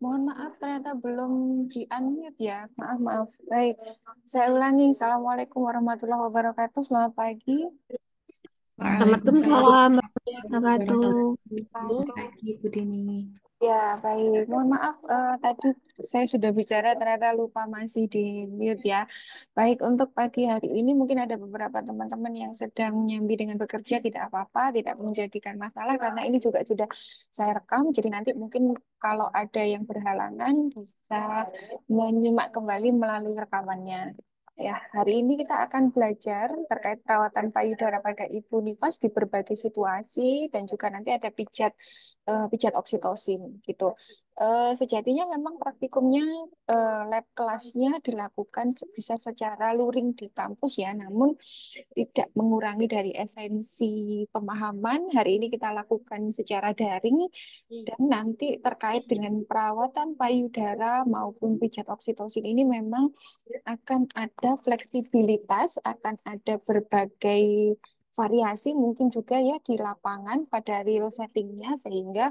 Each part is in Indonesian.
Mohon maaf, ternyata belum di-unmute ya. Maaf, maaf. Baik, saya ulangi. Assalamualaikum warahmatullahi wabarakatuh. Selamat pagi. Waalaikumsalam Waalaikumsalam warahmatullahi warahmatullahi wabarakatuh. wabarakatuh. Pagi, Bu Dini. Ya, baik. Mohon maaf, tadi saya sudah bicara, ternyata lupa masih di mute ya. Baik, untuk pagi hari ini mungkin ada beberapa teman-teman yang sedang menyambi dengan bekerja, tidak apa-apa, tidak menjadikan masalah, karena ini juga sudah saya rekam. Jadi nanti mungkin kalau ada yang berhalangan, bisa menyimak kembali melalui rekamannya. Ya, hari ini kita akan belajar terkait perawatan payudara pada ibu nifas di berbagai situasi, dan juga nanti ada pijat oksitosin gitu. Sejatinya memang praktikumnya, lab kelasnya dilakukan bisa secara luring di kampus ya, namun tidak mengurangi dari esensi pemahaman. Hari ini kita lakukan secara daring, dan nanti terkait dengan perawatan payudara maupun pijat oksitosin ini memang akan ada fleksibilitas, akan ada berbagai variasi mungkin juga ya di lapangan pada real settingnya, sehingga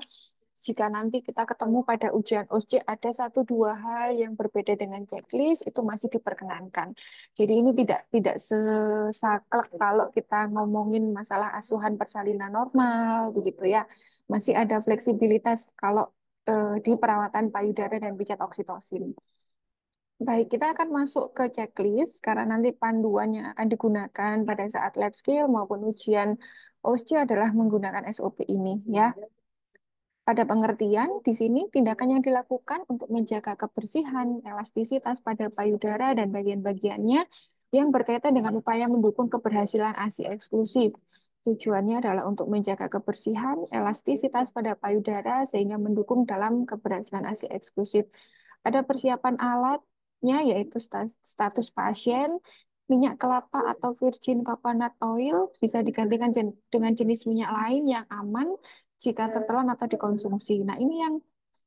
jika nanti kita ketemu pada ujian OSCE ada satu dua hal yang berbeda dengan checklist, itu masih diperkenankan. Jadi ini tidak sesaklek kalau kita ngomongin masalah asuhan persalinan normal begitu ya. Masih ada fleksibilitas kalau di perawatan payudara dan pijat oksitosin. Baik, kita akan masuk ke checklist karena nanti panduan yang akan digunakan pada saat lab skill maupun ujian OSCE adalah menggunakan SOP ini ya. Pada pengertian, di sini tindakan yang dilakukan untuk menjaga kebersihan, elastisitas pada payudara dan bagian-bagiannya yang berkaitan dengan upaya mendukung keberhasilan ASI eksklusif. Tujuannya adalah untuk menjaga kebersihan, elastisitas pada payudara sehingga mendukung dalam keberhasilan ASI eksklusif. Ada persiapan alatnya yaitu status pasien, minyak kelapa atau virgin coconut oil bisa digantikan dengan jenis minyak lain yang aman jika tertelan atau dikonsumsi. Nah, ini yang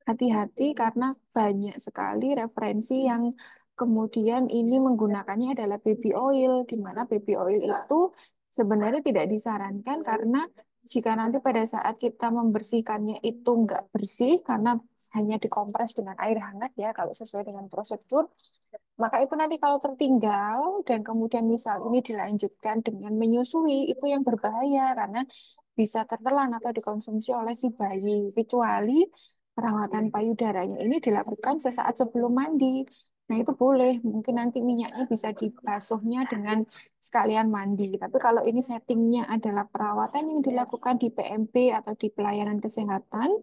hati-hati karena banyak sekali referensi yang kemudian ini menggunakannya adalah baby oil, di mana baby oil itu sebenarnya tidak disarankan karena jika nanti pada saat kita membersihkannya itu nggak bersih karena hanya dikompres dengan air hangat ya kalau sesuai dengan prosedur, maka itu nanti kalau tertinggal dan kemudian misal ini dilanjutkan dengan menyusui, itu yang berbahaya karena bisa tertelan atau dikonsumsi oleh si bayi. Kecuali perawatan payudaranya ini dilakukan sesaat sebelum mandi. Nah, itu boleh. Mungkin nanti minyaknya bisa dibasuhnya dengan sekalian mandi. Tapi kalau ini settingnya adalah perawatan yang dilakukan di PMP atau di pelayanan kesehatan,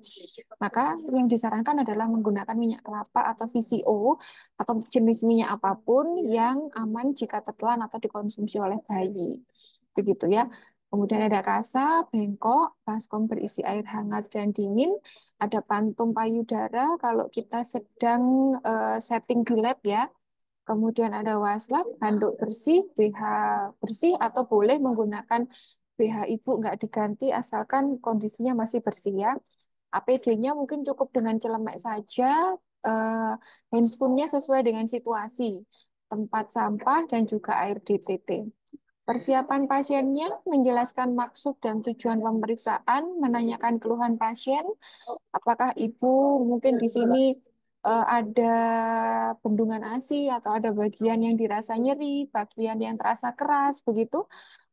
maka yang disarankan adalah menggunakan minyak kelapa atau VCO atau jenis minyak apapun yang aman jika tertelan atau dikonsumsi oleh bayi. Begitu ya. Kemudian ada kasa, bengkok, baskom berisi air hangat dan dingin, ada pantum payudara kalau kita sedang setting di lab ya. Kemudian ada waslap, handuk bersih, BH bersih, atau boleh menggunakan BH ibu nggak diganti asalkan kondisinya masih bersih ya. APD-nya mungkin cukup dengan celemek saja, eh, handscoon-nya sesuai dengan situasi, tempat sampah, dan juga air DTT. Persiapan pasiennya menjelaskan maksud dan tujuan pemeriksaan, menanyakan keluhan pasien, apakah ibu mungkin di sini ada bendungan ASI atau ada bagian yang dirasa nyeri, bagian yang terasa keras, begitu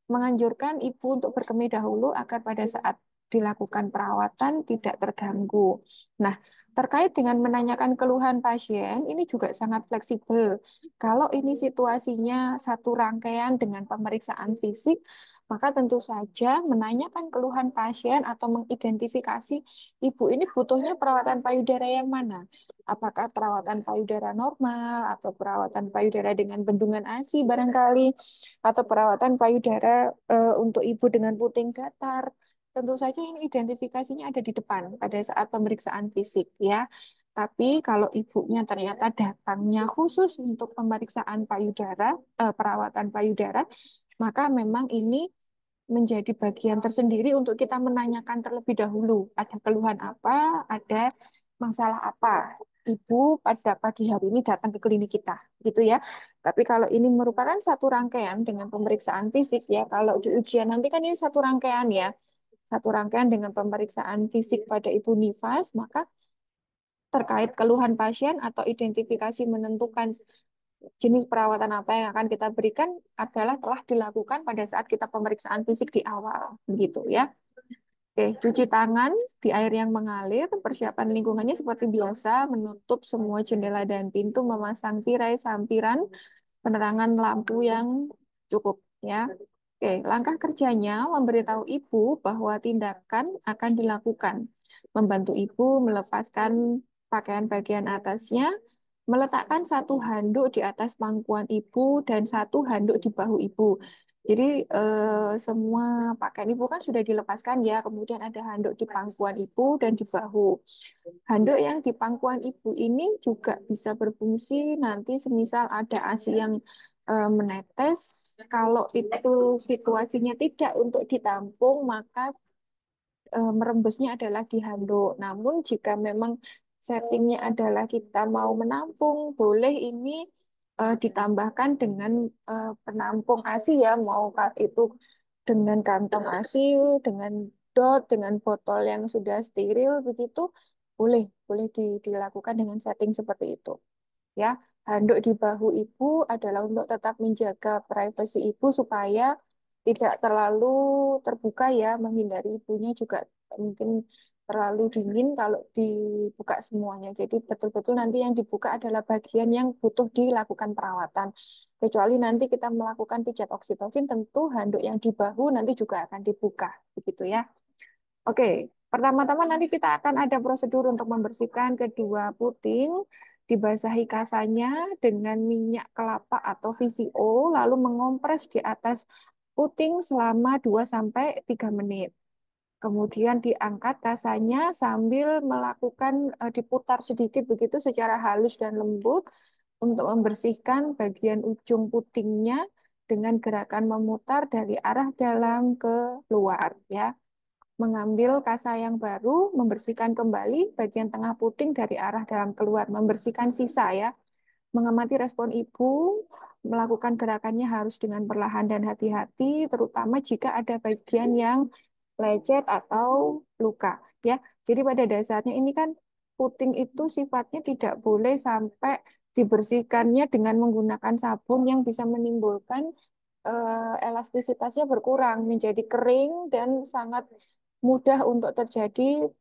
menganjurkan ibu untuk berkemih dahulu agar pada saat dilakukan perawatan tidak terganggu. Nah, terkait dengan menanyakan keluhan pasien, ini juga sangat fleksibel. Kalau ini situasinya satu rangkaian dengan pemeriksaan fisik, maka tentu saja menanyakan keluhan pasien atau mengidentifikasi ibu ini butuhnya perawatan payudara yang mana. Apakah perawatan payudara normal atau perawatan payudara dengan bendungan ASI barangkali, atau perawatan payudara untuk ibu dengan puting datar. Tentu saja ini identifikasinya ada di depan pada saat pemeriksaan fisik ya. Tapi kalau ibunya ternyata datangnya khusus untuk pemeriksaan payudara, perawatan payudara, maka memang ini menjadi bagian tersendiri untuk kita menanyakan terlebih dahulu. Ada keluhan apa, ada masalah apa. Ibu pada pagi hari ini datang ke klinik kita, gitu ya. Tapi kalau ini merupakan satu rangkaian dengan pemeriksaan fisik ya, kalau di ujian nanti kan ini satu rangkaian ya, satu rangkaian dengan pemeriksaan fisik pada ibu nifas, maka terkait keluhan pasien atau identifikasi menentukan jenis perawatan apa yang akan kita berikan adalah telah dilakukan pada saat kita pemeriksaan fisik di awal, begitu ya. Oke, cuci tangan di air yang mengalir, persiapan lingkungannya seperti biasa, menutup semua jendela dan pintu, memasang tirai sampiran, penerangan lampu yang cukup ya. Oke, langkah kerjanya memberitahu ibu bahwa tindakan akan dilakukan. Membantu ibu melepaskan pakaian bagian atasnya, meletakkan satu handuk di atas pangkuan ibu dan satu handuk di bahu ibu. Jadi semua pakaian ibu kan sudah dilepaskan ya, kemudian ada handuk di pangkuan ibu dan di bahu. Handuk yang di pangkuan ibu ini juga bisa berfungsi nanti semisal ada ASI yang menetes. Kalau itu situasinya tidak untuk ditampung, maka merembesnya adalah di handuk. Namun jika memang settingnya adalah kita mau menampung, boleh ini ditambahkan dengan penampung ASI ya, mau itu dengan kantong ASI, dengan dot, dengan botol yang sudah steril begitu, boleh boleh dilakukan dengan setting seperti itu. Ya, handuk di bahu ibu adalah untuk tetap menjaga privasi ibu supaya tidak terlalu terbuka ya, menghindari ibunya juga mungkin terlalu dingin kalau dibuka semuanya. Jadi betul-betul nanti yang dibuka adalah bagian yang butuh dilakukan perawatan. Kecuali nanti kita melakukan pijat oksitosin, tentu handuk yang di bahu nanti juga akan dibuka, begitu ya. Oke, pertama-tama nanti kita akan ada prosedur untuk membersihkan kedua puting, dibasahi kasanya dengan minyak kelapa atau VCO, lalu mengompres di atas puting selama 2 sampai 3 menit. Kemudian diangkat kasanya sambil melakukan diputar sedikit begitu secara halus dan lembut untuk membersihkan bagian ujung putingnya dengan gerakan memutar dari arah dalam ke luar ya. Mengambil kasa yang baru, membersihkan kembali bagian tengah puting dari arah dalam keluar, membersihkan sisa ya. Mengamati respon ibu, melakukan gerakannya harus dengan perlahan dan hati-hati, terutama jika ada bagian yang lecet atau luka ya. Jadi pada dasarnya ini kan puting itu sifatnya tidak boleh sampai dibersihkannya dengan menggunakan sabun yang bisa menimbulkan elastisitasnya berkurang, menjadi kering dan sangat mudah untuk terjadi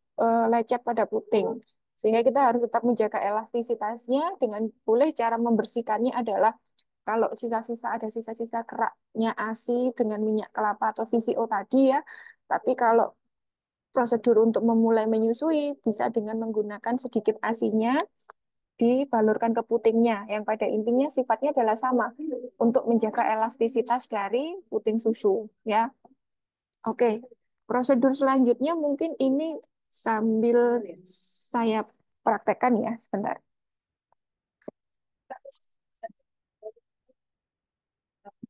lecet pada puting. Sehingga kita harus tetap menjaga elastisitasnya dengan boleh cara membersihkannya adalah kalau sisa-sisa ada sisa-sisa keraknya ASI dengan minyak kelapa atau VCO tadi ya. Tapi kalau prosedur untuk memulai menyusui bisa dengan menggunakan sedikit ASINya dibalurkan ke putingnya yang pada intinya sifatnya adalah sama untuk menjaga elastisitas dari puting susu ya. Oke, prosedur selanjutnya mungkin ini sambil saya praktekkan ya sebentar.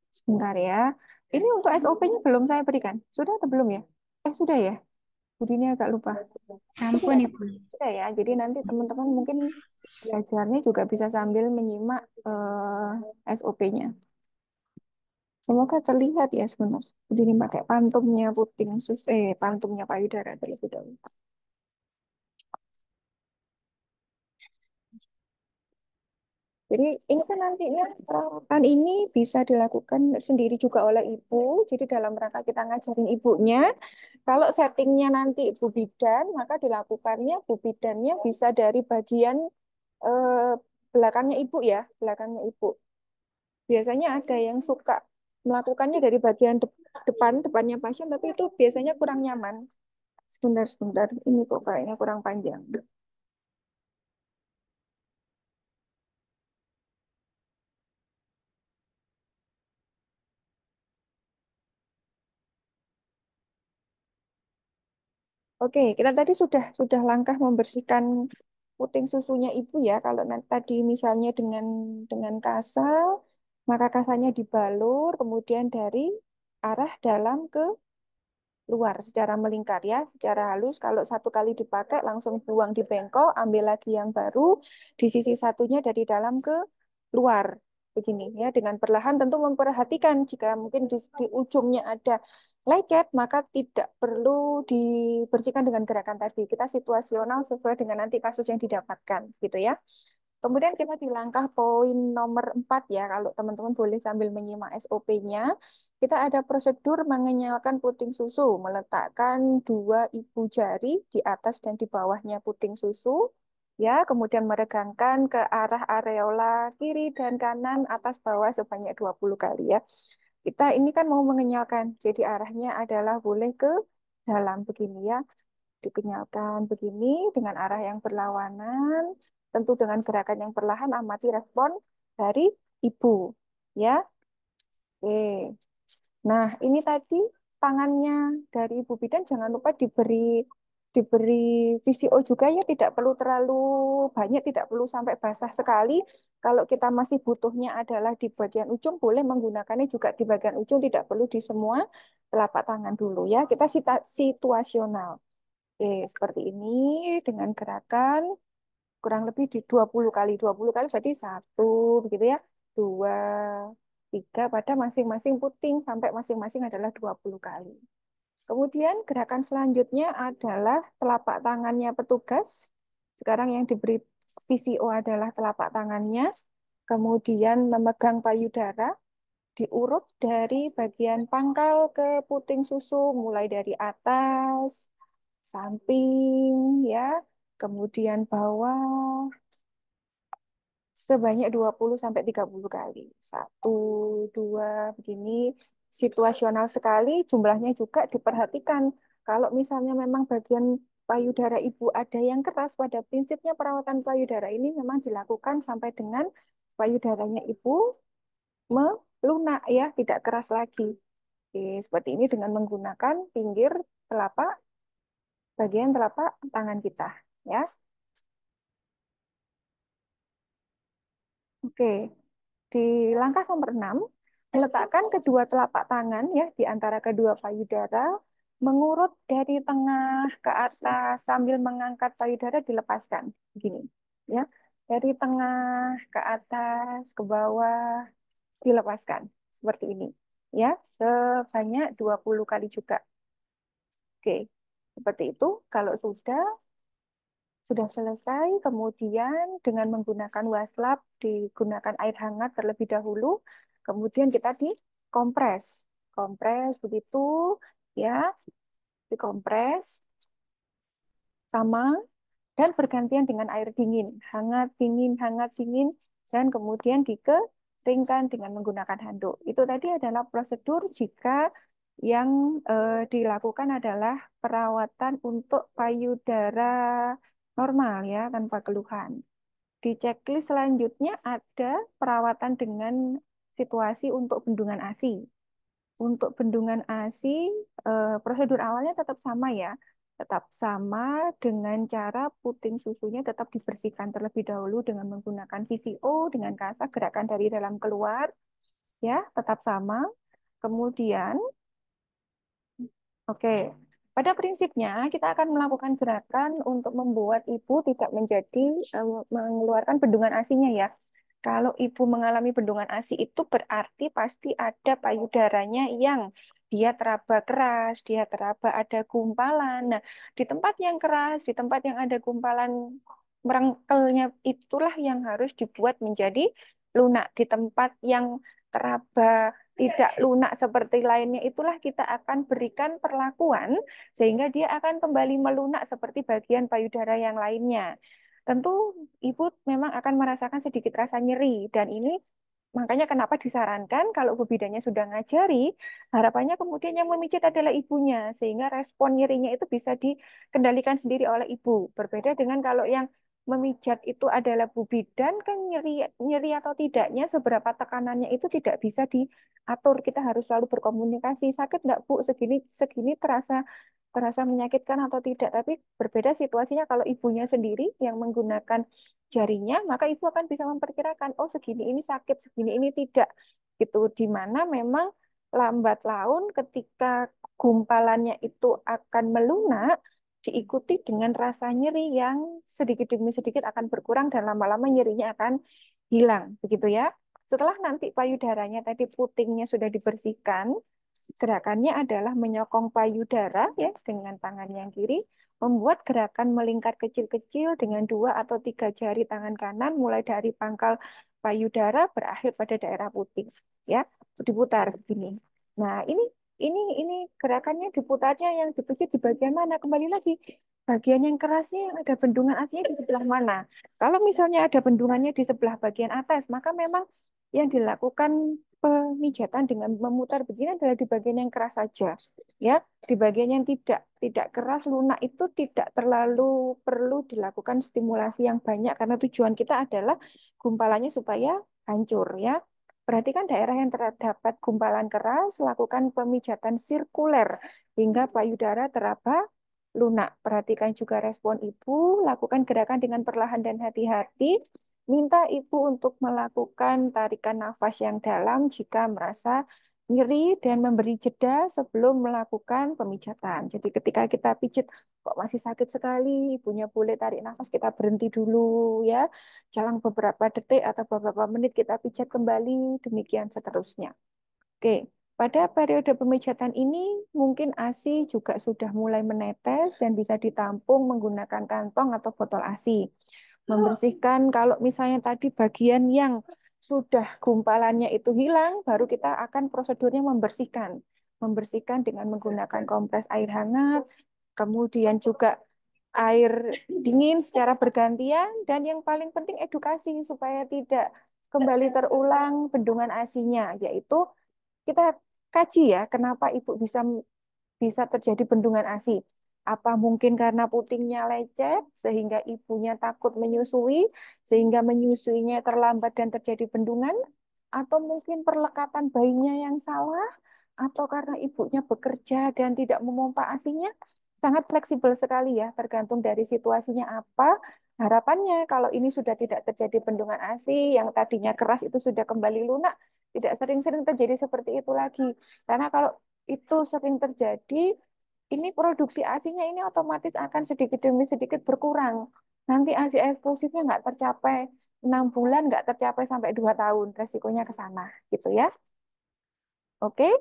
Sebentar ya. Ini untuk SOP-nya belum saya berikan. Sudah atau belum ya? Sudah ya. Budinya agak lupa. Sudah Sampun ya? Ibu. Sudah ya. Jadi nanti teman-teman mungkin belajarnya juga bisa sambil menyimak SOP-nya. Semoga terlihat ya sebentar. Udah ini pakai pantumnya puting pantumnya payudara terlebih dahulu. Jadi ini kan nantinya perawatan ini bisa dilakukan sendiri juga oleh ibu. Jadi dalam rangka kita ngajarin ibunya, kalau settingnya nanti ibu bidan, maka dilakukannya ibu bidannya bisa dari bagian eh, belakangnya ibu ya, belakangnya ibu. Biasanya ada yang suka melakukannya dari bagian depannya pasien, tapi itu biasanya kurang nyaman. Sebentar, sebentar. Ini kok kayaknya kurang panjang. Oke, kita tadi sudah langkah membersihkan puting susunya ibu ya. Kalau tadi misalnya dengan kasa, maka kasanya dibalur, kemudian dari arah dalam ke luar secara melingkar ya, secara halus. Kalau satu kali dipakai langsung buang di bengkok, ambil lagi yang baru di sisi satunya dari dalam ke luar. begini ya. Dengan perlahan tentu memperhatikan jika mungkin di ujungnya ada lecet, maka tidak perlu dibersihkan dengan gerakan tadi. Kita situasional sesuai dengan nanti kasus yang didapatkan, gitu ya. Kemudian kita di langkah poin nomor 4 ya, kalau teman-teman boleh sambil menyimak SOP-nya. Kita ada prosedur mengenyalkan puting susu, meletakkan dua ibu jari di atas dan di bawahnya puting susu, ya, kemudian meregangkan ke arah areola kiri dan kanan, atas bawah sebanyak 20 kali ya. Kita ini kan mau mengenyalkan, jadi arahnya adalah boleh ke dalam begini ya, dikenyalkan begini dengan arah yang berlawanan, tentu dengan gerakan yang perlahan, amati respon dari ibu. Ya, oke. Nah, ini tadi tangannya dari ibu bidan jangan lupa diberi VCO juga ya, tidak perlu terlalu banyak, tidak perlu sampai basah sekali. Kalau kita masih butuhnya adalah di bagian ujung, boleh menggunakannya juga di bagian ujung, tidak perlu di semua telapak tangan dulu ya. Kita situasional. Oke, seperti ini dengan gerakan kurang lebih di 20 kali. 20 kali berarti satu, begitu ya. Dua, tiga pada masing-masing puting sampai masing-masing adalah 20 kali. Kemudian gerakan selanjutnya adalah telapak tangannya petugas. Sekarang yang diberi VCO adalah telapak tangannya. Kemudian memegang payudara, diurut dari bagian pangkal ke puting susu, mulai dari atas, samping, ya, kemudian bawah, sebanyak 20 sampai 30 kali. Satu, dua, begini. Situasional sekali, jumlahnya juga diperhatikan. Kalau misalnya memang bagian payudara ibu ada yang keras, pada prinsipnya perawatan payudara ini memang dilakukan sampai dengan payudaranya ibu melunak ya, tidak keras lagi. Oke, seperti ini dengan menggunakan pinggir telapak, bagian telapak tangan kita, ya. Oke, di langkah nomor 6, meletakkan kedua telapak tangan ya di antara kedua payudara, mengurut dari tengah ke atas sambil mengangkat payudara dilepaskan. Begini, ya. Dari tengah ke atas ke bawah dilepaskan seperti ini. Ya, sebanyak 20 kali juga. Oke. Seperti itu, kalau sudah selesai, kemudian dengan menggunakan waslap, digunakan air hangat terlebih dahulu, kemudian kita dikompres. Kompres begitu, ya, dikompres sama dan bergantian dengan air dingin, hangat, dingin, dan kemudian dikeringkan dengan menggunakan handuk. Itu tadi adalah prosedur jika yang dilakukan adalah perawatan untuk payudara normal ya, tanpa keluhan. Di checklist selanjutnya ada perawatan dengan situasi untuk bendungan ASI. Untuk bendungan ASI, prosedur awalnya tetap sama ya. Tetap sama dengan cara puting susunya tetap dibersihkan terlebih dahulu dengan menggunakan VCO, dengan kasar gerakan dari dalam keluar. Ya, tetap sama. Kemudian, oke, pada prinsipnya kita akan melakukan gerakan untuk membuat ibu tidak menjadi mengeluarkan bendungan ASI-nya ya. Kalau ibu mengalami bendungan ASI itu berarti pasti ada payudaranya yang dia teraba keras, dia teraba ada gumpalan. Nah, di tempat yang keras, di tempat yang ada gumpalan merengkelnya itulah yang harus dibuat menjadi lunak. Di tempat yang teraba tidak lunak seperti lainnya itulah kita akan berikan perlakuan sehingga dia akan kembali melunak seperti bagian payudara yang lainnya. Tentu ibu memang akan merasakan sedikit rasa nyeri dan ini makanya kenapa disarankan kalau ibu bidannya sudah ngajari, harapannya kemudian yang memijat adalah ibunya sehingga respon nyerinya itu bisa dikendalikan sendiri oleh ibu. Berbeda dengan kalau yang memijat itu adalah bu bidan kan nyeri nyeri atau tidaknya seberapa tekanannya itu tidak bisa diatur. Kita harus selalu berkomunikasi. Sakit enggak Bu? Segini segini terasa terasa menyakitkan atau tidak. Tapi berbeda situasinya kalau ibunya sendiri yang menggunakan jarinya, maka ibu akan bisa memperkirakan, oh segini ini sakit, segini ini tidak. Gitu. Di mana memang lambat laun ketika gumpalannya itu akan melunak, diikuti dengan rasa nyeri yang sedikit demi sedikit akan berkurang dan lama-lama nyerinya akan hilang. Begitu ya. Setelah nanti payudaranya tadi putingnya sudah dibersihkan, gerakannya adalah menyokong payudara ya dengan tangan yang kiri, membuat gerakan melingkar kecil-kecil dengan 2 atau 3 jari tangan kanan mulai dari pangkal payudara berakhir pada daerah puting ya, diputar begini. Nah, ini gerakannya diputarnya yang dipijit di bagian mana? Kembali lagi, bagian yang kerasnya yang ada bendungan aslinya di sebelah mana? Kalau misalnya ada bendungannya di sebelah bagian atas, maka memang yang dilakukan pemijatan dengan memutar begini adalah di bagian yang keras saja, ya. Di bagian yang tidak keras lunak itu tidak terlalu perlu dilakukan stimulasi yang banyak karena tujuan kita adalah gumpalannya supaya hancur, ya. Perhatikan daerah yang terdapat gumpalan keras, lakukan pemijatan sirkuler hingga payudara teraba lunak. Perhatikan juga respon ibu, lakukan gerakan dengan perlahan dan hati-hati. Minta ibu untuk melakukan tarikan nafas yang dalam jika merasa nyeri dan memberi jeda sebelum melakukan pemijatan. Jadi ketika kita pijit kok masih sakit sekali, ibunya boleh tarik nafas, kita berhenti dulu ya. Jalan beberapa detik atau beberapa menit kita pijat kembali, demikian seterusnya. Oke, pada periode pemijatan ini mungkin ASI juga sudah mulai menetes dan bisa ditampung menggunakan kantong atau botol ASI. Membersihkan kalau misalnya tadi bagian yang sudah gumpalannya itu hilang, baru kita akan prosedurnya membersihkan. Membersihkan dengan menggunakan kompres air hangat, kemudian juga air dingin secara bergantian, dan yang paling penting edukasi supaya tidak kembali terulang bendungan asinya, yaitu kita kaji ya, kenapa ibu bisa bisa terjadi bendungan ASI. Apa mungkin karena putingnya lecet sehingga ibunya takut menyusui, sehingga menyusuinya terlambat dan terjadi bendungan? Atau mungkin perlekatan bayinya yang salah? Atau karena ibunya bekerja dan tidak memompa ASINya? Sangat fleksibel sekali ya, tergantung dari situasinya apa. Harapannya kalau ini sudah tidak terjadi bendungan ASI, yang tadinya keras itu sudah kembali lunak, tidak sering-sering terjadi seperti itu lagi. Karena kalau itu sering terjadi, ini produksi ASINya ini otomatis akan sedikit demi sedikit berkurang. Nanti ASI eksklusifnya nggak tercapai 6 bulan, nggak tercapai sampai 2 tahun. Resikonya ke sana, gitu ya. Oke,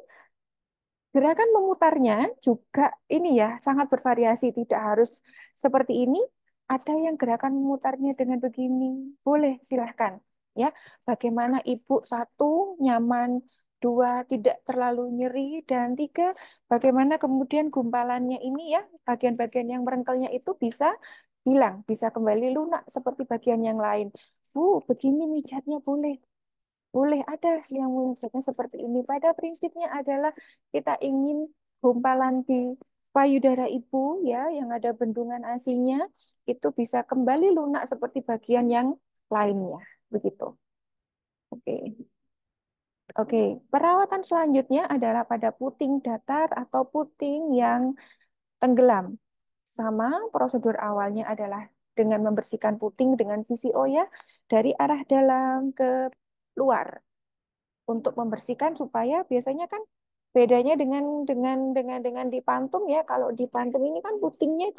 gerakan memutarnya juga ini ya sangat bervariasi, tidak harus seperti ini. Ada yang gerakan memutarnya dengan begini, boleh silahkan. Ya, bagaimana ibu satu nyaman, dua tidak terlalu nyeri, dan tiga bagaimana kemudian gumpalannya ini ya bagian-bagian yang merengkelnya itu bisa hilang, bisa kembali lunak seperti bagian yang lain. Bu, begini mijatnya boleh. Boleh ada yang mengerjakan seperti ini. Pada prinsipnya adalah kita ingin gumpalan di payudara ibu ya yang ada bendungan asinya itu bisa kembali lunak seperti bagian yang lainnya. Begitu. Oke. Oke, perawatan selanjutnya adalah pada puting datar atau puting yang tenggelam. Sama prosedur awalnya adalah dengan membersihkan puting dengan VCO ya dari arah dalam ke luar untuk membersihkan supaya biasanya kan bedanya dengan di pantum ya. Kalau di pantum ini kan putingnya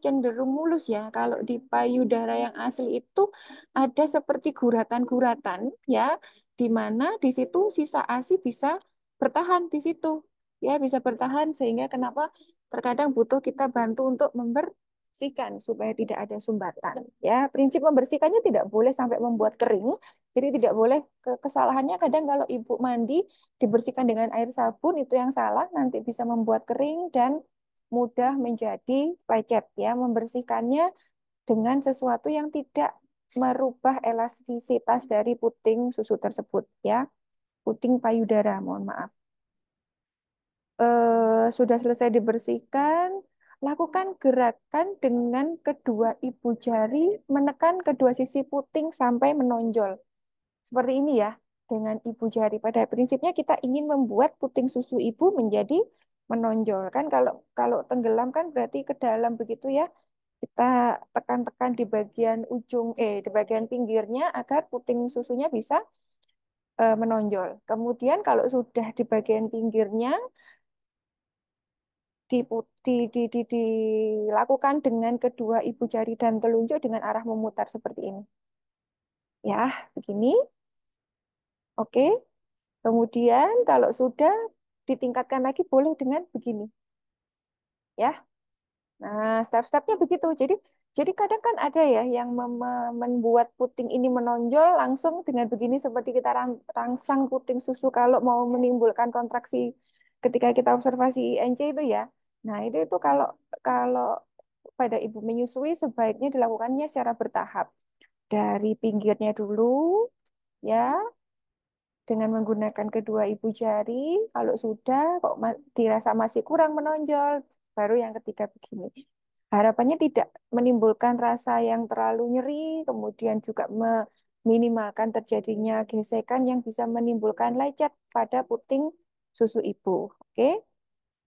cenderung mulus ya. Kalau di payudara yang asli itu ada seperti guratan-guratan ya, di mana di situ sisa ASI bisa bertahan di situ. Ya, bisa bertahan sehingga kenapa terkadang butuh kita bantu untuk membersihkan supaya tidak ada sumbatan. Ya, prinsip membersihkannya tidak boleh sampai membuat kering. Jadi tidak boleh kesalahannya kadang kalau ibu mandi dibersihkan dengan air sabun itu yang salah, nanti bisa membuat kering dan mudah menjadi lecet ya. Membersihkannya dengan sesuatu yang tidak merubah elastisitas dari puting susu tersebut ya. Puting payudara, mohon maaf. Sudah selesai dibersihkan, lakukan gerakan dengan kedua ibu jari menekan kedua sisi puting sampai menonjol. Seperti ini ya, dengan ibu jari. Pada prinsipnya kita ingin membuat puting susu ibu menjadi menonjol. Kan kalau kalau tenggelam kan berarti ke dalam begitu ya. Kita tekan-tekan di bagian di bagian pinggirnya agar puting susunya bisa menonjol. Kemudian kalau sudah di bagian pinggirnya dilakukan dengan kedua ibu jari dan telunjuk dengan arah memutar seperti ini. Ya, begini. Oke. Kemudian kalau sudah ditingkatkan lagi boleh dengan begini. Ya. Nah, step-stepnya begitu. Jadi kadang kan ada ya yang membuat puting ini menonjol langsung dengan begini seperti kita rangsang puting susu kalau mau menimbulkan kontraksi ketika kita observasi INC itu ya. Nah, itu kalau kalau pada ibu menyusui sebaiknya dilakukannya secara bertahap. Dari pinggirnya dulu ya, dengan menggunakan kedua ibu jari. Kalau sudah kok dirasa masih kurang menonjol, baru yang ketiga begini. Harapannya tidak menimbulkan rasa yang terlalu nyeri, kemudian juga meminimalkan terjadinya gesekan yang bisa menimbulkan lecet pada puting susu ibu. Oke?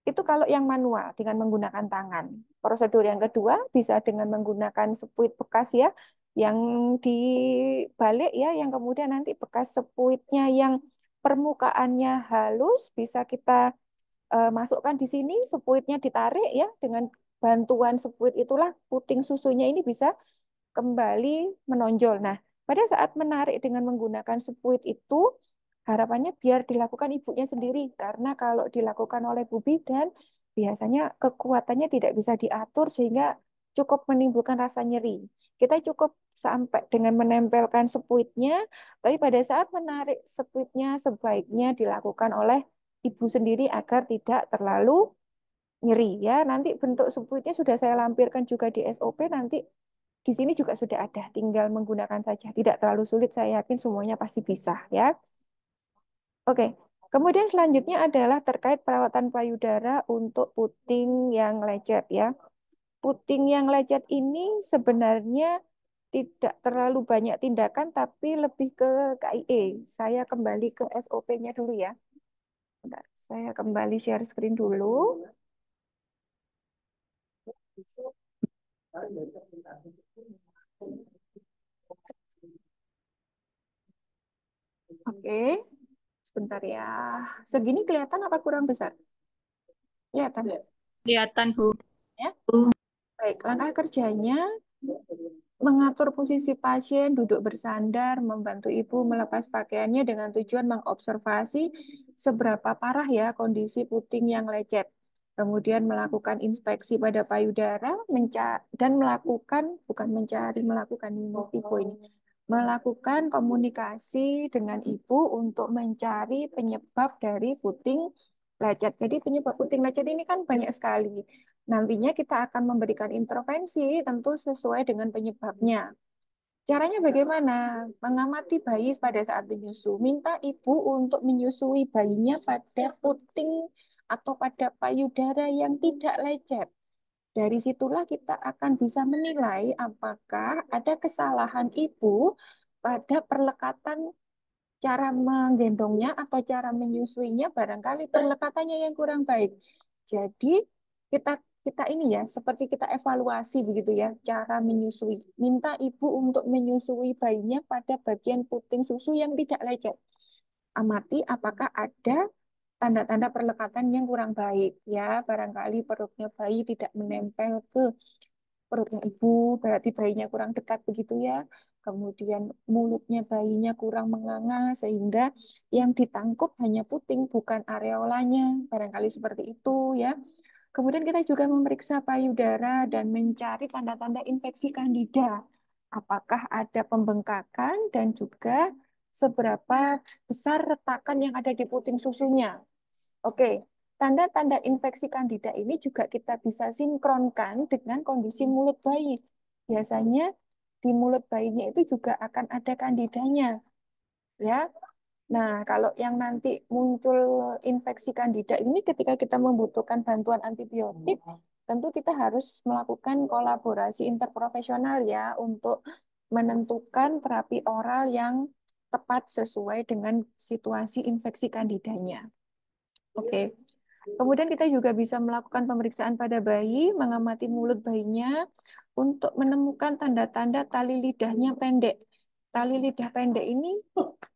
Itu kalau yang manual dengan menggunakan tangan. Prosedur yang kedua bisa dengan menggunakan sepuit bekas ya, yang dibalik ya, yang kemudian nanti bekas sepuitnya yang permukaannya halus bisa kita masukkan di sini, sepuitnya ditarik ya, dengan bantuan sepuit itulah puting susunya ini bisa kembali menonjol. Nah, pada saat menarik dengan menggunakan sepuit itu, harapannya biar dilakukan ibunya sendiri, karena kalau dilakukan oleh bu bidan, biasanya kekuatannya tidak bisa diatur sehingga cukup menimbulkan rasa nyeri. Kita cukup sampai dengan menempelkan sepuitnya, tapi pada saat menarik sepuitnya sebaiknya dilakukan oleh ibu sendiri agar tidak terlalu nyeri ya. Nanti bentuk sepuitnya sudah saya lampirkan juga di SOP, nanti di sini juga sudah ada, tinggal menggunakan saja. Tidak terlalu sulit, saya yakin semuanya pasti bisa ya. Oke, kemudian selanjutnya adalah terkait perawatan payudara untuk puting yang lecet ya. Puting yang lecet ini sebenarnya tidak terlalu banyak tindakan, tapi lebih ke KIE. Saya kembali ke SOP-nya dulu ya. Bentar, saya kembali share screen dulu. Oke, sebentar ya. Segini kelihatan apa kurang besar? Kelihatan Kelihatan, Bu. ya? Baik, langkah kerjanya mengatur posisi pasien, duduk bersandar, membantu ibu melepas pakaiannya dengan tujuan mengobservasi seberapa parah ya kondisi puting yang lecet. Kemudian melakukan inspeksi pada payudara dan melakukan, bukan mencari, melakukan ini, melakukan komunikasi dengan ibu untuk mencari penyebab dari puting lecet. Jadi penyebab puting lecet ini kan banyak sekali. Nantinya kita akan memberikan intervensi tentu sesuai dengan penyebabnya. Caranya bagaimana? Mengamati bayi pada saat menyusu. Minta ibu untuk menyusui bayinya pada puting atau pada payudara yang tidak lecet. Dari situlah kita akan bisa menilai apakah ada kesalahan ibu pada perlekatan cara menggendongnya atau cara menyusuinya, barangkali perlekatannya yang kurang baik. Jadi kita kita ini ya seperti kita evaluasi begitu ya cara menyusui. Minta ibu untuk menyusui bayinya pada bagian puting susu yang tidak lecet. Amati apakah ada tanda-tanda perlekatan yang kurang baik ya. Barangkali perutnya bayi tidak menempel ke perutnya ibu, berarti bayinya kurang dekat begitu ya. Kemudian mulutnya bayinya kurang menganga sehingga yang ditangkup hanya puting bukan areolanya. Barangkali seperti itu ya. Kemudian kita juga memeriksa payudara dan mencari tanda-tanda infeksi kandida. Apakah ada pembengkakan dan juga seberapa besar retakan yang ada di puting susunya. Oke, tanda-tanda infeksi kandida ini juga kita bisa sinkronkan dengan kondisi mulut bayi. Biasanya di mulut bayinya itu juga akan ada kandidanya, ya. Nah, kalau yang nanti muncul infeksi kandida ini ketika kita membutuhkan bantuan antibiotik, tentu kita harus melakukan kolaborasi interprofesional ya untuk menentukan terapi oral yang tepat sesuai dengan situasi infeksi kandidanya. Oke. Kemudian kita juga bisa melakukan pemeriksaan pada bayi, mengamati mulut bayinya untuk menemukan tanda-tanda tali lidahnya pendek. Tali lidah pendek ini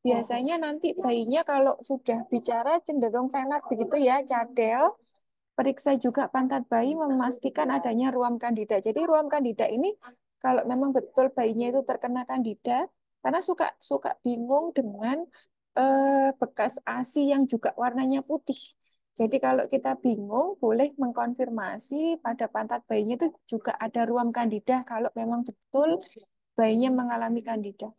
biasanya nanti bayinya kalau sudah bicara cenderung pelat begitu ya, cadel. Periksa juga pantat bayi memastikan adanya ruam kandida. Jadi ruam kandida ini kalau memang betul bayinya itu terkena kandida, karena suka suka bingung dengan bekas ASI yang juga warnanya putih. Jadi kalau kita bingung, boleh mengkonfirmasi pada pantat bayinya itu juga ada ruam kandida kalau memang betul bayinya mengalami kandida.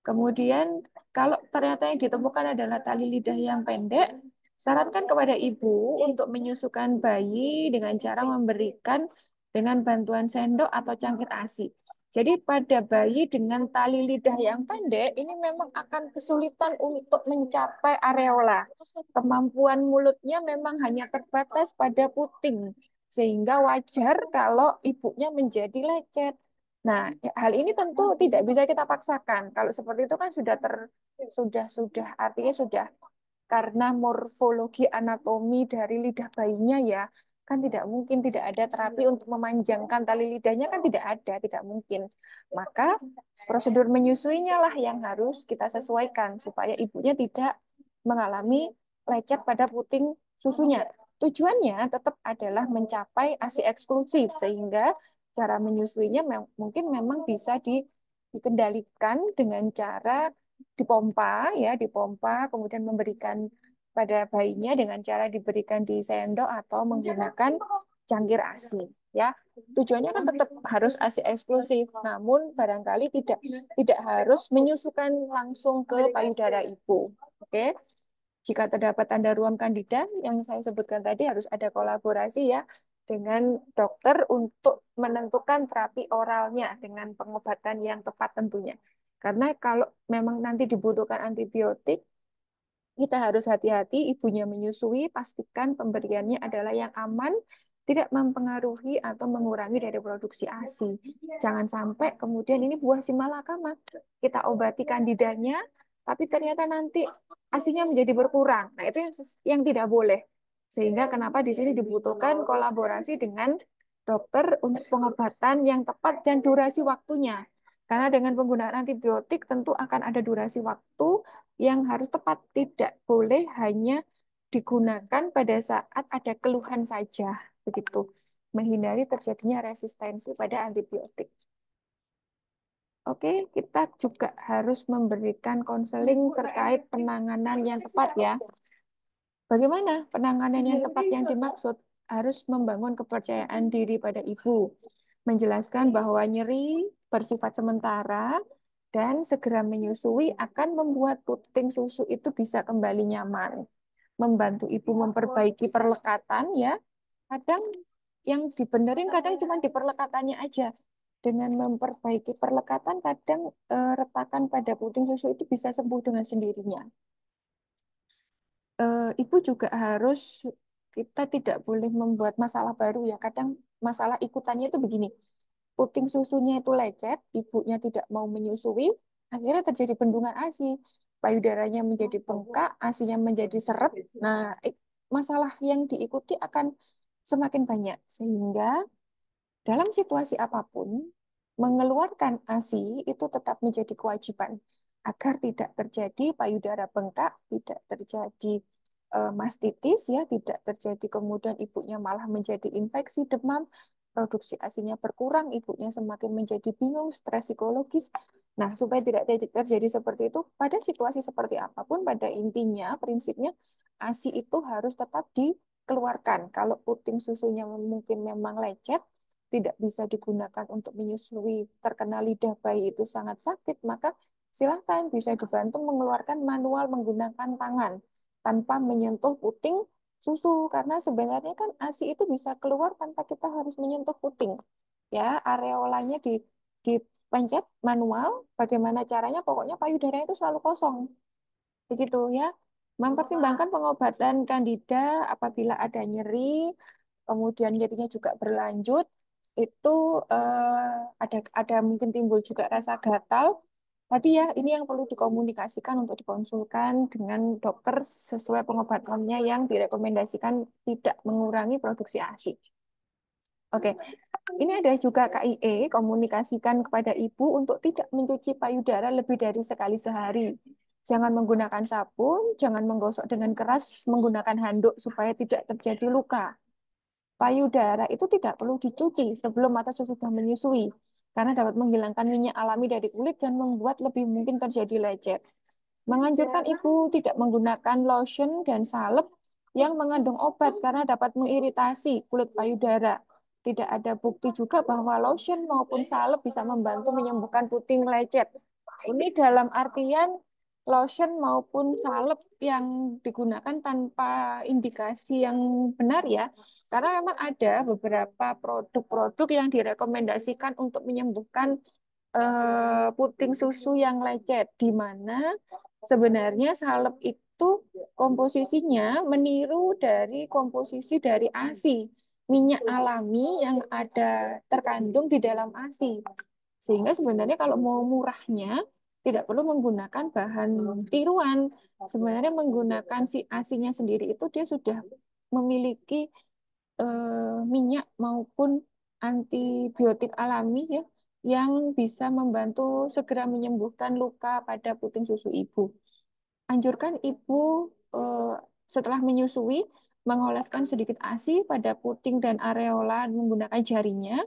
Kemudian kalau ternyata yang ditemukan adalah tali lidah yang pendek, sarankan kepada ibu untuk menyusukan bayi dengan cara memberikan dengan bantuan sendok atau cangkir ASI. Jadi pada bayi dengan tali lidah yang pendek ini memang akan kesulitan untuk mencapai areola. Kemampuan mulutnya memang hanya terbatas pada puting, sehingga wajar kalau ibunya menjadi lecet. Nah, hal ini tentu tidak bisa kita paksakan. Kalau seperti itu kan sudah artinya sudah karena morfologi anatomi dari lidah bayinya ya, kan tidak mungkin tidak ada terapi untuk memanjangkan tali lidahnya kan tidak ada, tidak mungkin. Maka prosedur menyusuinya lah yang harus kita sesuaikan supaya ibunya tidak mengalami lecet pada puting susunya. Tujuannya tetap adalah mencapai ASI eksklusif sehingga cara menyusuinya mungkin memang bisa dikendalikan dengan cara dipompa ya, dipompa kemudian memberikan pada bayinya dengan cara diberikan di sendok atau menggunakan cangkir ASI ya. Tujuannya kan tetap harus ASI eksklusif, namun barangkali tidak harus menyusukan langsung ke payudara ibu. Oke. Jika terdapat tanda ruam kandida yang saya sebutkan tadi harus ada kolaborasi ya dengan dokter untuk menentukan terapi oralnya dengan pengobatan yang tepat tentunya. Karena kalau memang nanti dibutuhkan antibiotik, kita harus hati-hati ibunya menyusui, pastikan pemberiannya adalah yang aman, tidak mempengaruhi atau mengurangi dari produksi ASI. Jangan sampai kemudian ini buah si malakama. Kita obati kandidanya, tapi ternyata nanti ASINya menjadi berkurang. Nah, itu yang tidak boleh. Sehingga kenapa di sini dibutuhkan kolaborasi dengan dokter untuk pengobatan yang tepat dan durasi waktunya. Karena dengan penggunaan antibiotik tentu akan ada durasi waktu yang harus tepat, tidak boleh hanya digunakan pada saat ada keluhan saja, begitu. Menghindari terjadinya resistensi pada antibiotik. Oke, kita juga harus memberikan konseling terkait penanganan yang tepat ya. Bagaimana penanganan yang tepat yang dimaksud? Harus membangun kepercayaan diri pada ibu, menjelaskan bahwa nyeri bersifat sementara dan segera menyusui akan membuat puting susu itu bisa kembali nyaman. Membantu ibu memperbaiki perlekatan ya. Kadang yang dibenerin kadang cuma di perlekatannya aja. Dengan memperbaiki perlekatan kadang retakan pada puting susu itu bisa sembuh dengan sendirinya. Ibu juga harus kita tidak boleh membuat masalah baru ya. Kadang masalah ikutannya itu begini. Puting susunya itu lecet, ibunya tidak mau menyusui, akhirnya terjadi bendungan ASI. Payudaranya menjadi bengkak, ASINya menjadi seret. Nah, masalah yang diikuti akan semakin banyak sehingga dalam situasi apapun, mengeluarkan ASI itu tetap menjadi kewajiban agar tidak terjadi payudara bengkak, tidak terjadi mastitis, ya, tidak terjadi kemudian ibunya malah menjadi infeksi, demam, produksi ASINya berkurang, ibunya semakin menjadi bingung, stres psikologis. Nah, supaya tidak terjadi seperti itu, pada situasi seperti apapun, pada intinya, prinsipnya ASI itu harus tetap dikeluarkan. Kalau puting susunya mungkin memang lecet, tidak bisa digunakan untuk menyusui, terkena lidah bayi itu sangat sakit, maka silahkan bisa dibantu mengeluarkan manual menggunakan tangan tanpa menyentuh puting susu karena sebenarnya kan ASI itu bisa keluar tanpa kita harus menyentuh puting. Ya, areolanya dipencet manual, bagaimana caranya pokoknya payudaranya itu selalu kosong. Begitu ya. Mempertimbangkan pengobatan kandida apabila ada nyeri, kemudian nyerinya juga berlanjut, itu ada mungkin timbul juga rasa gatal. Tadi ya, ini yang perlu dikomunikasikan untuk dikonsulkan dengan dokter sesuai pengobatannya yang direkomendasikan tidak mengurangi produksi ASI. Oke, ini ada juga KIE, komunikasikan kepada ibu untuk tidak mencuci payudara lebih dari sekali sehari. Jangan menggunakan sabun, jangan menggosok dengan keras, menggunakan handuk supaya tidak terjadi luka. Payudara itu tidak perlu dicuci sebelum atau sesudah menyusui. karena dapat menghilangkan minyak alami dari kulit dan membuat lebih mungkin terjadi lecet. Menganjurkan ibu tidak menggunakan lotion dan salep yang mengandung obat karena dapat mengiritasi kulit payudara. Tidak ada bukti juga bahwa lotion maupun salep bisa membantu menyembuhkan puting lecet. Ini dalam artian lotion maupun salep yang digunakan tanpa indikasi yang benar ya. Karena memang ada beberapa produk-produk yang direkomendasikan untuk menyembuhkan puting susu yang lecet, di mana sebenarnya salep itu komposisinya meniru dari komposisi dari ASI, minyak alami yang ada terkandung di dalam ASI. Sehingga sebenarnya kalau mau murahnya tidak perlu menggunakan bahan tiruan. Sebenarnya menggunakan si ASINya sendiri itu dia sudah memiliki minyak maupun antibiotik alami ya yang bisa membantu segera menyembuhkan luka pada puting susu ibu. Anjurkan ibu eh, setelah menyusui mengoleskan sedikit ASI pada puting dan areola menggunakan jarinya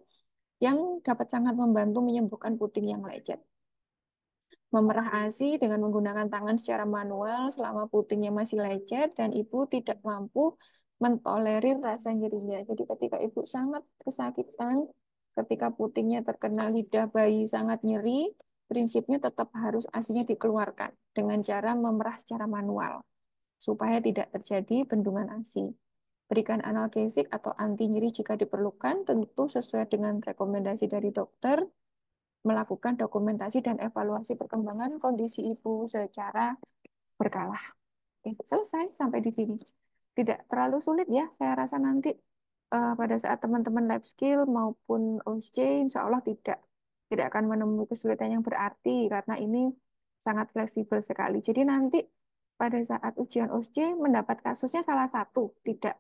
yang dapat sangat membantu menyembuhkan puting yang lecet. Memerah ASI dengan menggunakan tangan secara manual selama putingnya masih lecet dan ibu tidak mampu mentolerir rasa nyerinya. Jadi ketika ibu sangat kesakitan, ketika putingnya terkena lidah bayi sangat nyeri, prinsipnya tetap harus ASINya dikeluarkan dengan cara memerah secara manual supaya tidak terjadi bendungan ASI. Berikan analgesik atau anti nyeri jika diperlukan, tentu sesuai dengan rekomendasi dari dokter, melakukan dokumentasi dan evaluasi perkembangan kondisi ibu secara berkala. Oke, selesai sampai di sini. Tidak terlalu sulit ya, saya rasa nanti pada saat teman-teman lab skill maupun OSCE, insya Allah tidak akan menemui kesulitan yang berarti karena ini sangat fleksibel sekali. Jadi nanti pada saat ujian OSCE mendapat kasusnya salah satu, tidak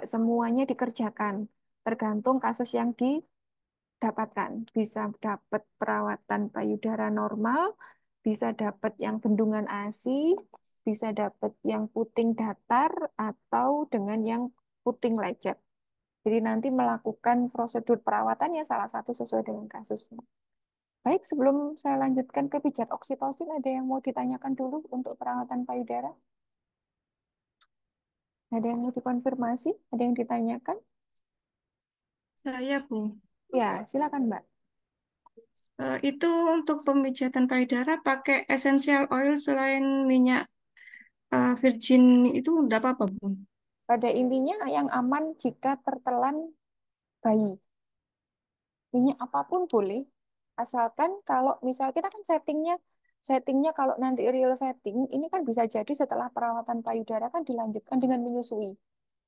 semuanya dikerjakan, tergantung kasus yang dapatkan. Bisa dapat perawatan payudara normal, bisa dapat yang bendungan ASI, bisa dapat yang puting datar, atau dengan yang puting lecet. Jadi nanti melakukan prosedur perawatannya salah satu sesuai dengan kasusnya. Baik, sebelum saya lanjutkan ke pijat oksitosin, ada yang mau ditanyakan dulu untuk perawatan payudara? Ada yang mau dikonfirmasi? Ada yang ditanyakan? Saya, Bu. Ya, silakan Mbak. Itu untuk pemijatan payudara pakai essential oil selain minyak virgin itu udah apa-apa, Bu? Pada intinya yang aman jika tertelan bayi. Minyak apapun boleh, asalkan kalau misal kita kan settingnya kalau nanti real setting ini kan bisa jadi setelah perawatan payudara kan dilanjutkan dengan menyusui.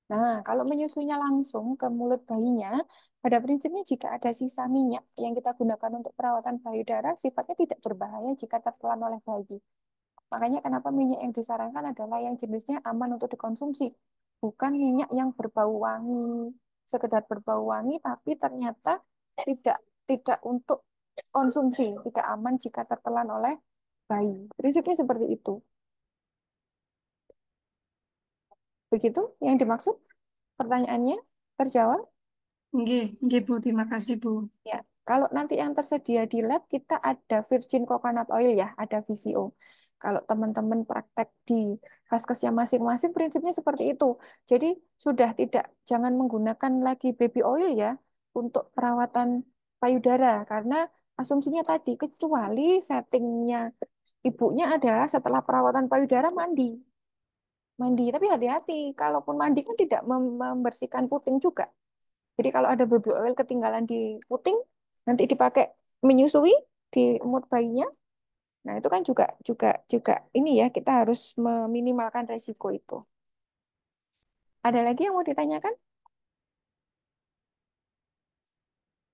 Nah, kalau menyusuinya langsung ke mulut bayinya, pada prinsipnya jika ada sisa minyak yang kita gunakan untuk perawatan payudara, sifatnya tidak berbahaya jika tertelan oleh bayi. Makanya kenapa minyak yang disarankan adalah yang jenisnya aman untuk dikonsumsi, bukan minyak yang berbau wangi, sekedar berbau wangi tapi ternyata tidak tidak untuk konsumsi, tidak aman jika tertelan oleh bayi. Prinsipnya seperti itu. Begitu yang dimaksud pertanyaannya terjawab? Nggih, nggih, Bu. Terima kasih, Bu. Ya, kalau nanti yang tersedia di lab kita ada virgin coconut oil ya, ada VCO. Kalau teman-teman praktek di vaskesnya masing-masing, prinsipnya seperti itu. Jadi sudah tidak, jangan menggunakan lagi baby oil ya untuk perawatan payudara, karena asumsinya tadi kecuali settingnya ibunya adalah setelah perawatan payudara mandi, mandi. Tapi hati-hati, kalaupun mandi kan tidak membersihkan puting juga. Jadi kalau ada baby oil ketinggalan di puting, nanti dipakai menyusui di mood bayinya. Nah, itu kan juga juga juga ini ya, kita harus meminimalkan resiko itu. Ada lagi yang mau ditanyakan?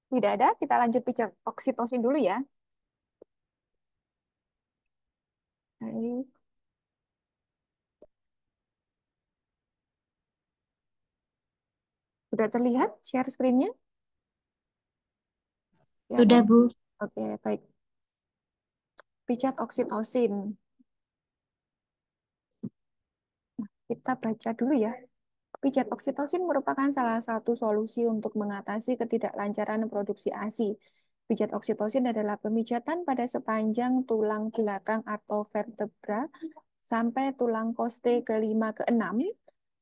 Tidak ada, kita lanjut pijat oksitosin dulu ya. Baik. Sudah terlihat share screen-nya? Ya kan? Sudah, Bu. Oke, baik. Pijat oksitosin. Kita baca dulu ya. Pijat oksitosin merupakan salah satu solusi untuk mengatasi ketidaklancaran produksi ASI. Pijat oksitosin adalah pemijatan pada sepanjang tulang belakang atau vertebra sampai tulang koste kelima keenam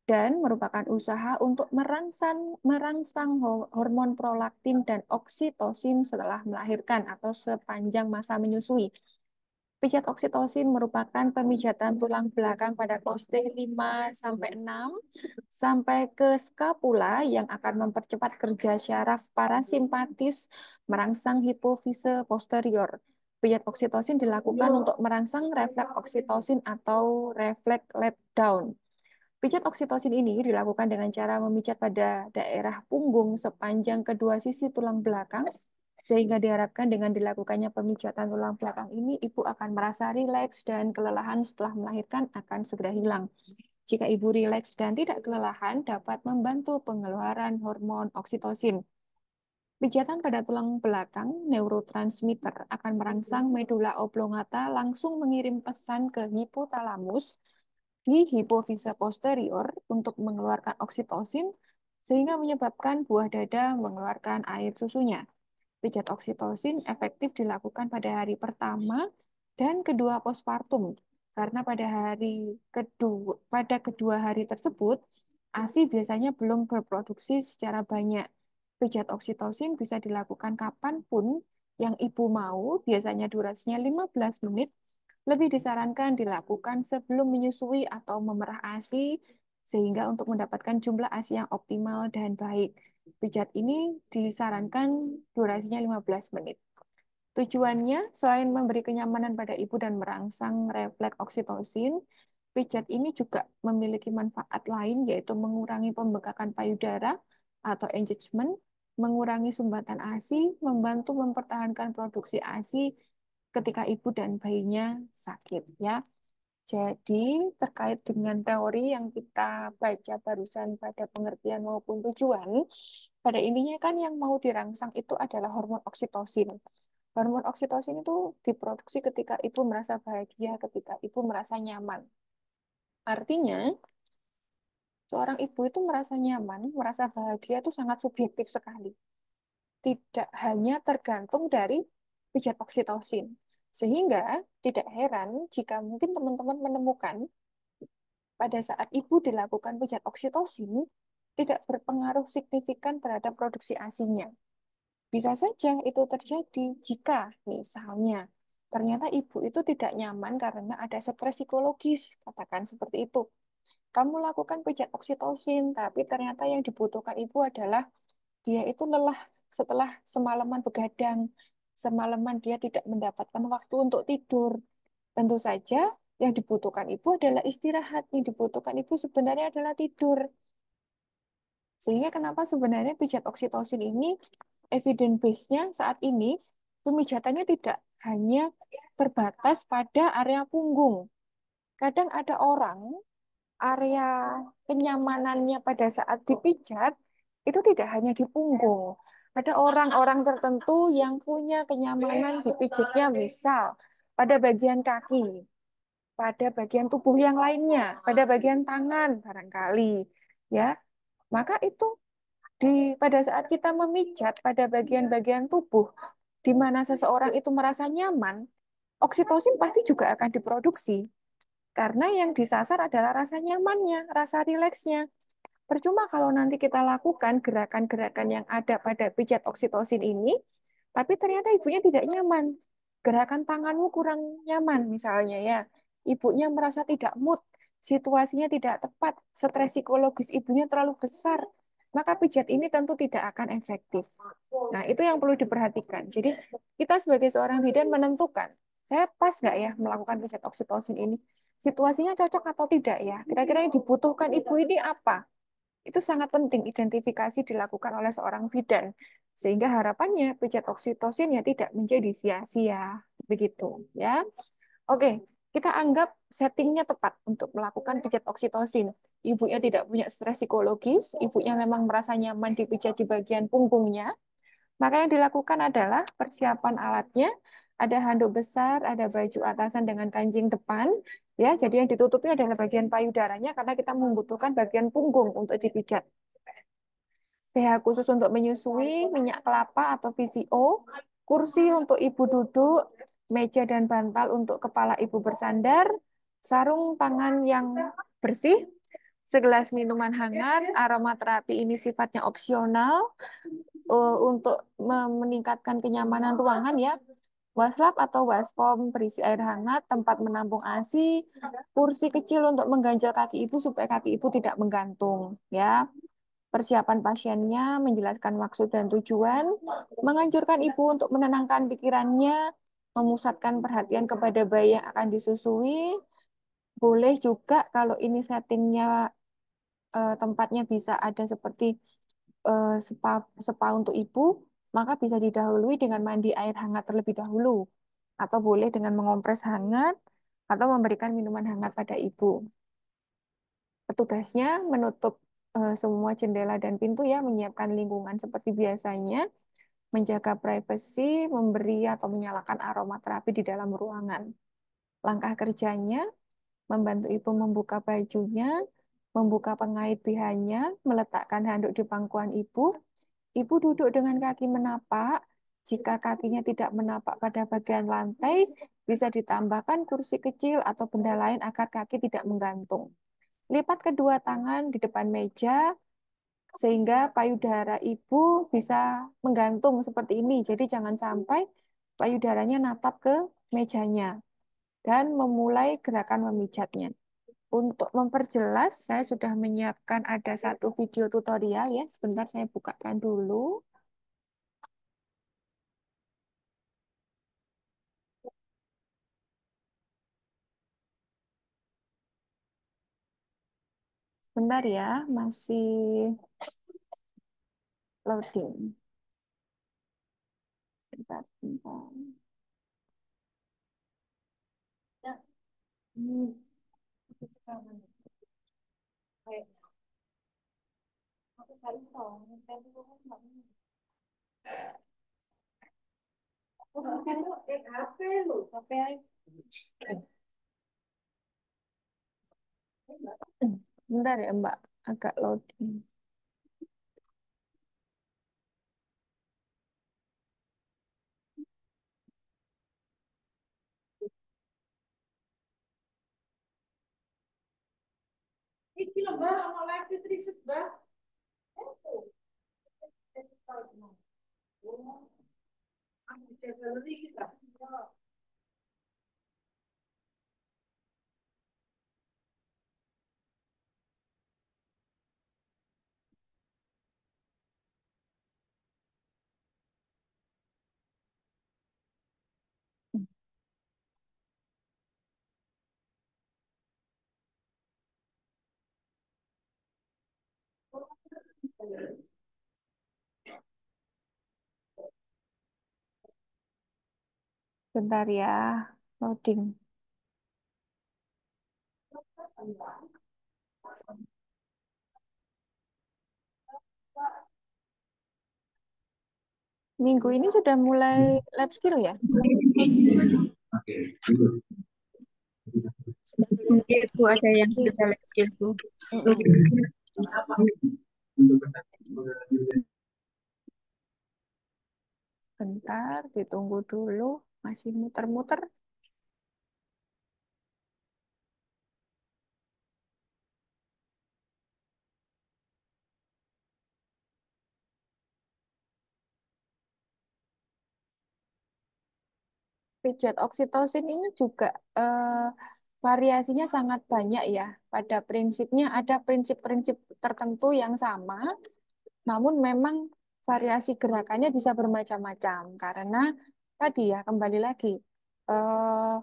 dan merupakan usaha untuk merangsang hormon prolaktin dan oksitosin setelah melahirkan atau sepanjang masa menyusui. Pijat oksitosin merupakan pemijatan tulang belakang pada koste 5 sampai 6 sampai ke skapula yang akan mempercepat kerja syaraf parasimpatis merangsang hipofise posterior. Pijat oksitosin dilakukan untuk merangsang refleks oksitosin atau refleks let down. Pijat oksitosin ini dilakukan dengan cara memijat pada daerah punggung sepanjang kedua sisi tulang belakang, sehingga diharapkan dengan dilakukannya pemijatan tulang belakang ini, ibu akan merasa rileks dan kelelahan setelah melahirkan akan segera hilang. Jika ibu rileks dan tidak kelelahan, dapat membantu pengeluaran hormon oksitosin. Pijatan pada tulang belakang neurotransmitter akan merangsang medula oblongata langsung mengirim pesan ke hipotalamus di hipofise posterior untuk mengeluarkan oksitosin sehingga menyebabkan buah dada mengeluarkan air susunya. Pijat oksitosin efektif dilakukan pada hari pertama dan kedua postpartum karena pada kedua hari tersebut ASI biasanya belum berproduksi secara banyak. Pijat oksitosin bisa dilakukan kapanpun yang ibu mau, biasanya durasinya 15 menit. Lebih disarankan dilakukan sebelum menyusui atau memerah ASI sehingga untuk mendapatkan jumlah ASI yang optimal dan baik. Pijat ini disarankan durasinya 15 menit. Tujuannya, selain memberi kenyamanan pada ibu dan merangsang refleks oksitosin, pijat ini juga memiliki manfaat lain, yaitu mengurangi pembengkakan payudara atau engagement, mengurangi sumbatan ASI, membantu mempertahankan produksi ASI ketika ibu dan bayinya sakit. Ya, jadi terkait dengan teori yang kita baca barusan pada pengertian maupun tujuan, pada intinya kan yang mau dirangsang itu adalah hormon oksitosin. Hormon oksitosin itu diproduksi ketika ibu merasa bahagia, ketika ibu merasa nyaman. Artinya, seorang ibu itu merasa nyaman, merasa bahagia itu sangat subjektif sekali. Tidak hanya tergantung dari pijat oksitosin. Sehingga tidak heran jika mungkin teman-teman menemukan pada saat ibu dilakukan pijat oksitosin, tidak berpengaruh signifikan terhadap produksi ASINya. Bisa saja itu terjadi jika misalnya ternyata ibu itu tidak nyaman karena ada stres psikologis, katakan seperti itu. Kamu lakukan pijat oksitosin, tapi ternyata yang dibutuhkan ibu adalah dia itu lelah setelah semalaman begadang, semalaman dia tidak mendapatkan waktu untuk tidur. Tentu saja yang dibutuhkan ibu adalah istirahat, yang dibutuhkan ibu sebenarnya adalah tidur. Sehingga kenapa sebenarnya pijat oksitosin ini evidence base-nya saat ini pemijatannya tidak hanya terbatas pada area punggung. Kadang ada orang area kenyamanannya pada saat dipijat itu tidak hanya di punggung. Ada orang-orang tertentu yang punya kenyamanan dipijatnya misal pada bagian kaki, pada bagian tubuh yang lainnya, pada bagian tangan barangkali, ya. Maka itu pada saat kita memijat pada bagian-bagian tubuh di mana seseorang itu merasa nyaman, oksitosin pasti juga akan diproduksi. Karena yang disasar adalah rasa nyamannya, rasa rileksnya. Percuma kalau nanti kita lakukan gerakan-gerakan yang ada pada pijat oksitosin ini, tapi ternyata ibunya tidak nyaman. Gerakan tanganmu kurang nyaman misalnya ya. Ibunya merasa tidak mood, situasinya tidak tepat, stres psikologis ibunya terlalu besar. Maka pijat ini tentu tidak akan efektif. Nah, itu yang perlu diperhatikan. Jadi, kita sebagai seorang bidan menentukan, saya pas nggak ya melakukan pijat oksitosin ini? Situasinya cocok atau tidak ya? Kira-kira yang dibutuhkan ibu ini apa? Itu sangat penting identifikasi dilakukan oleh seorang bidan. Sehingga harapannya pijat oksitosin ya tidak menjadi sia-sia. Begitu ya. Oke, kita anggap settingnya tepat untuk melakukan pijat oksitosin. Ibunya tidak punya stres psikologis, ibunya memang merasa nyaman dipijat di bagian punggungnya. Maka yang dilakukan adalah persiapan alatnya, ada handuk besar, ada baju atasan dengan kancing depan, ya. Jadi yang ditutupi adalah bagian payudaranya karena kita membutuhkan bagian punggung untuk dipijat. BH khusus untuk menyusui, minyak kelapa atau VCO, kursi untuk ibu duduk, meja dan bantal untuk kepala ibu bersandar, sarung tangan yang bersih, segelas minuman hangat. Aromaterapi ini sifatnya opsional untuk meningkatkan kenyamanan ruangan ya. Waslap atau waskom berisi air hangat, tempat menampung ASI, kursi kecil untuk mengganjal kaki ibu supaya kaki ibu tidak menggantung ya. Persiapan pasiennya, menjelaskan maksud dan tujuan, menganjurkan ibu untuk menenangkan pikirannya, memusatkan perhatian kepada bayi yang akan disusui. Boleh juga kalau ini settingnya tempatnya bisa ada seperti spa spa untuk ibu, maka bisa didahului dengan mandi air hangat terlebih dahulu, atau boleh dengan mengompres hangat atau memberikan minuman hangat pada ibu. Petugasnya menutup semua jendela dan pintu ya, menyiapkan lingkungan seperti biasanya, menjaga privasi, memberi atau menyalakan aromaterapi di dalam ruangan. Langkah kerjanya, membantu ibu membuka bajunya, membuka pengait BH-nya, meletakkan handuk di pangkuan ibu. Ibu duduk dengan kaki menapak. Jika kakinya tidak menapak pada bagian lantai, bisa ditambahkan kursi kecil atau benda lain agar kaki tidak menggantung. Lipat kedua tangan di depan meja sehingga payudara ibu bisa menggantung seperti ini. Jadi jangan sampai payudaranya natap ke mejanya dan memulai gerakan memijatnya. Untuk memperjelas, saya sudah menyiapkan ada satu video tutorial ya. Sebentar saya bukakan dulu. Sebentar ya, masih loading. Bentar, bentar. Hmm. Bentar ya Mbak, agak loading. Iki lho Mbak, ono live triset Mbak. Bentar ya, loading. Minggu ini sudah mulai lab skill ya? Itu ada yang sudah life skill tuh. Mm-mm. Bentar, ditunggu dulu. Masih muter-muter. Pijat oksitosin ini juga variasinya sangat banyak ya. Pada prinsipnya ada prinsip-prinsip tertentu yang sama, namun memang variasi gerakannya bisa bermacam-macam karena tadi ya kembali lagi eh,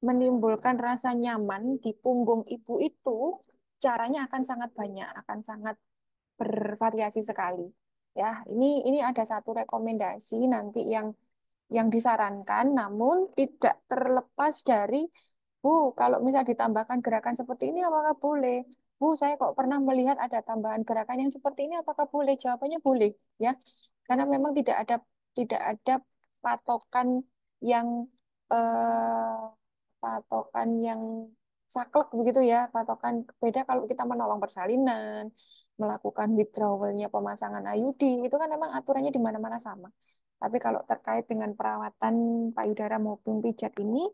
menimbulkan rasa nyaman di punggung ibu itu caranya akan sangat banyak, akan sangat bervariasi sekali. Ya, ini ada satu rekomendasi nanti yang disarankan, namun tidak terlepas dari, Bu, kalau misal ditambahkan gerakan seperti ini, apakah boleh? Bu, saya kok pernah melihat ada tambahan gerakan yang seperti ini, apakah boleh? Jawabannya boleh, ya, karena memang tidak ada patokan yang eh, patokan yang saklek begitu ya, patokan beda kalau kita menolong persalinan, melakukan withdrawalnya pemasangan IUD, itu kan memang aturannya di mana-mana sama. Tapi kalau terkait dengan perawatan payudara maupun pijat ini,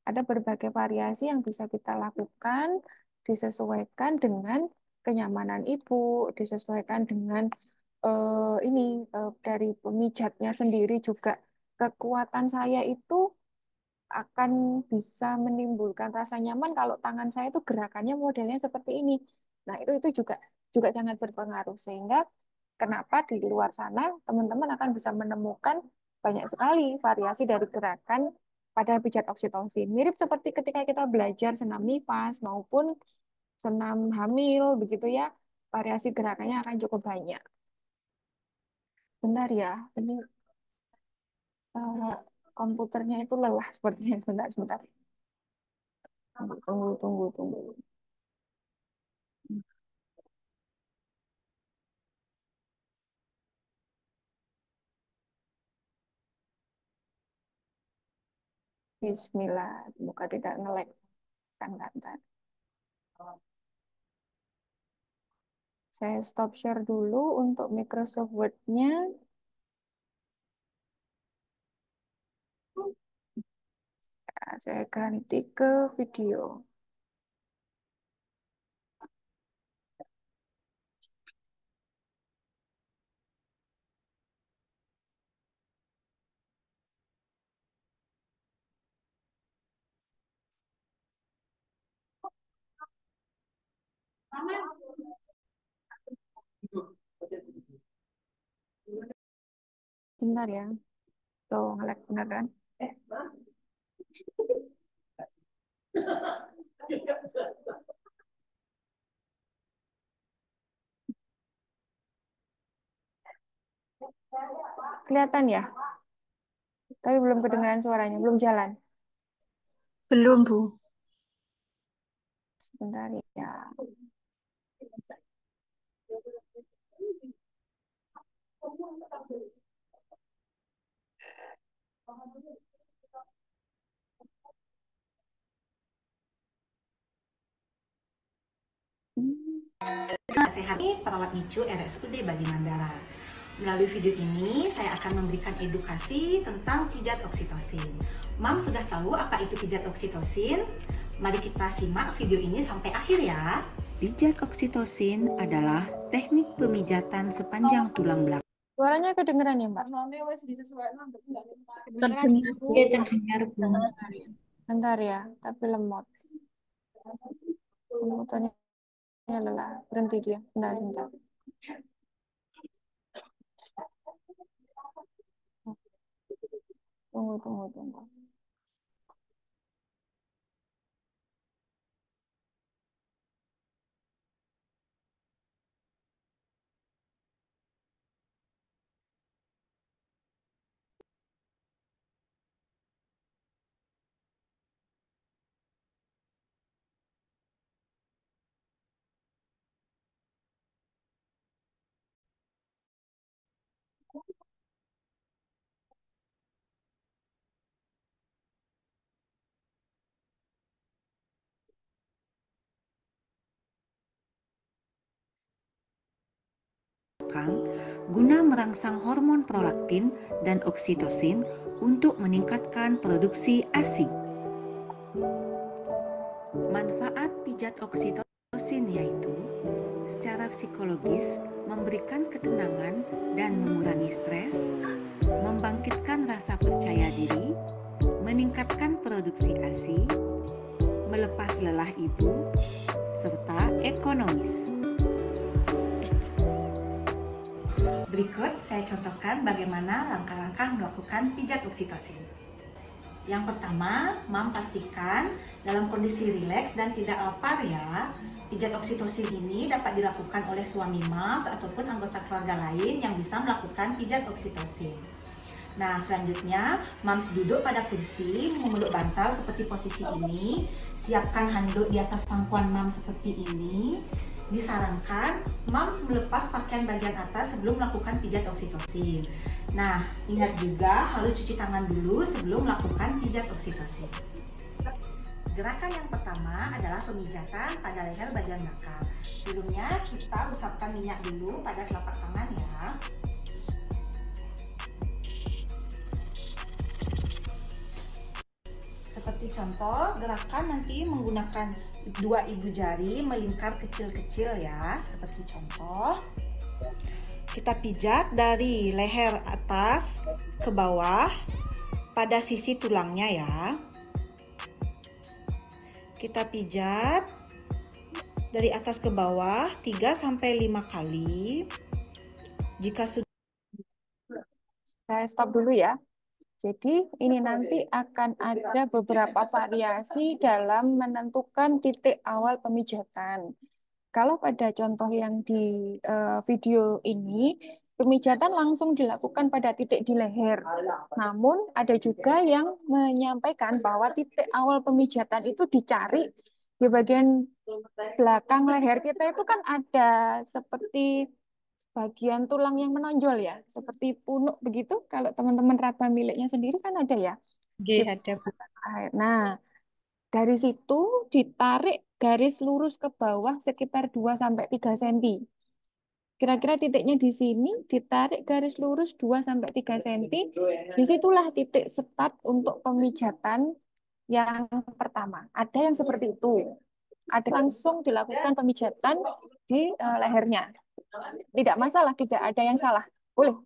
ada berbagai variasi yang bisa kita lakukan, disesuaikan dengan kenyamanan ibu, disesuaikan dengan dari pemijatnya sendiri juga. Kekuatan saya itu akan bisa menimbulkan rasa nyaman kalau tangan saya itu gerakannya modelnya seperti ini. Nah, itu juga juga sangat berpengaruh sehingga kenapa di luar sana teman-teman akan bisa menemukan banyak sekali variasi dari gerakan pada pijat oksitosin. Mirip seperti ketika kita belajar senam nifas maupun senam hamil begitu ya. Variasi gerakannya akan cukup banyak. Bentar ya, ini eh, komputernya itu lelah sepertinya. Sebentar, sebentar. Tunggu, tunggu, tunggu, tunggu. Bismillah, semoga tidak nge-lag. Kan. Saya stop share dulu untuk Microsoft Word-nya. Nah, saya ganti ke video. Bentar ya. Tuh, nge-lag beneran. Kelihatan ya? Tapi belum kedengaran suaranya, belum jalan. Belum, Bu. Sebentar ya. Nasihati perawat NICU RSUD Bali Mandara. Melalui video ini, saya akan memberikan edukasi tentang pijat oksitosin. Mam sudah tahu apa itu pijat oksitosin? Mari kita simak video ini sampai akhir ya. Pijat oksitosin adalah teknik pemijatan sepanjang tulang belakang. Suaranya kedengeran ya, Mbak? Terdengar. Iya terdengar, Bu. Bentar ya, tapi lemot. Komputernya lelah. Berhenti dia. Bentar, bentar. Tunggu, tunggu, tunggu. Guna merangsang hormon prolaktin dan oksitosin untuk meningkatkan produksi ASI. Manfaat pijat oksitosin yaitu secara psikologis memberikan ketenangan dan mengurangi stres, membangkitkan rasa percaya diri, meningkatkan produksi ASI, melepas lelah ibu, serta ekonomis. Berikut saya contohkan bagaimana langkah-langkah melakukan pijat oksitosin. Yang pertama, Mam pastikan dalam kondisi rileks dan tidak lapar ya. Pijat oksitosin ini dapat dilakukan oleh suami Mam ataupun anggota keluarga lain yang bisa melakukan pijat oksitosin. Nah, selanjutnya Mams duduk pada kursi, memeluk bantal seperti posisi ini. Siapkan handuk di atas pangkuan Mams seperti ini. Disarankan Mams melepas pakaian bagian atas sebelum melakukan pijat oksitosin. Nah, ingat juga harus cuci tangan dulu sebelum melakukan pijat oksitosin. Gerakan yang pertama adalah pemijatan pada leher bagian belakang. Sebelumnya kita usapkan minyak dulu pada telapak tangan ya. Seperti contoh, gerakan nanti menggunakan 2 ibu jari melingkar kecil-kecil ya. Seperti contoh, kita pijat dari leher atas ke bawah pada sisi tulangnya ya. Kita pijat dari atas ke bawah 3-5 kali. Jika sudah, Saya stop dulu ya. Jadi ini nanti akan ada beberapa variasi dalam menentukan titik awal pemijatan. Kalau pada contoh yang di video ini, pemijatan langsung dilakukan pada titik di leher. Namun ada juga yang menyampaikan bahwa titik awal pemijatan itu dicari di bagian belakang leher kita itu kan ada seperti bagian tulang yang menonjol ya, seperti punuk begitu. Kalau teman-teman raba miliknya sendiri kan ada ya. Nggih, ada Bu. Nah, dari situ ditarik garis lurus ke bawah sekitar 2-3 cm. Kira-kira titiknya di sini, ditarik garis lurus 2-3 cm. Disitulah titik start untuk pemijatan yang pertama. Ada yang seperti itu. Ada langsung dilakukan pemijatan di lehernya. Tidak masalah, tidak ada yang salah. Boleh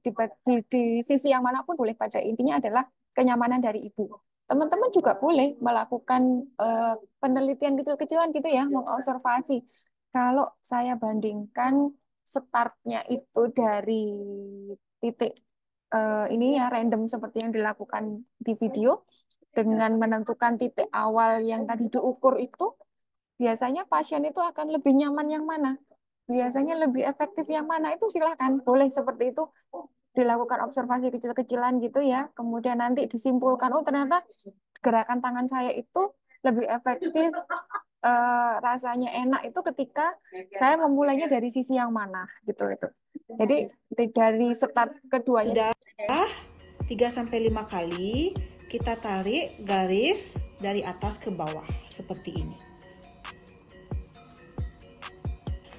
di sisi yang manapun boleh. Pada intinya adalah kenyamanan dari ibu. Teman-teman juga boleh melakukan penelitian kecil-kecilan gitu ya, mengobservasi. Kalau saya bandingkan startnya itu dari titik ini ya random seperti yang dilakukan di video dengan menentukan titik awal yang tadi diukur itu, biasanya pasien itu akan lebih nyaman yang mana? Biasanya lebih efektif yang mana? Itu silakan, boleh seperti itu dilakukan observasi kecil-kecilan gitu ya. Kemudian nanti disimpulkan, oh ternyata gerakan tangan saya itu lebih efektif, rasanya enak itu ketika saya memulainya dari sisi yang mana gitu itu. Jadi dari start keduanya sudah 3-5 kali, kita tarik garis dari atas ke bawah seperti ini.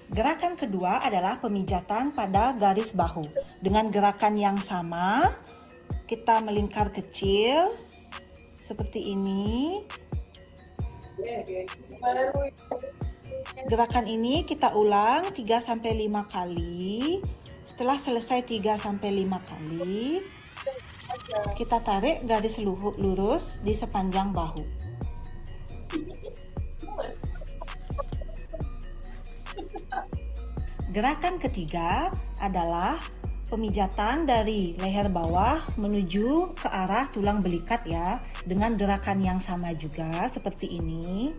Gerakan kedua adalah pemijatan pada garis bahu. Dengan gerakan yang sama, kita melingkar kecil seperti ini. Gerakan ini kita ulang 3-5 kali. Setelah selesai 3-5 kali, kita tarik garis lurus di sepanjang bahu. Gerakan ketiga adalah pemijatan dari leher bawah menuju ke arah tulang belikat ya, dengan gerakan yang sama juga seperti ini.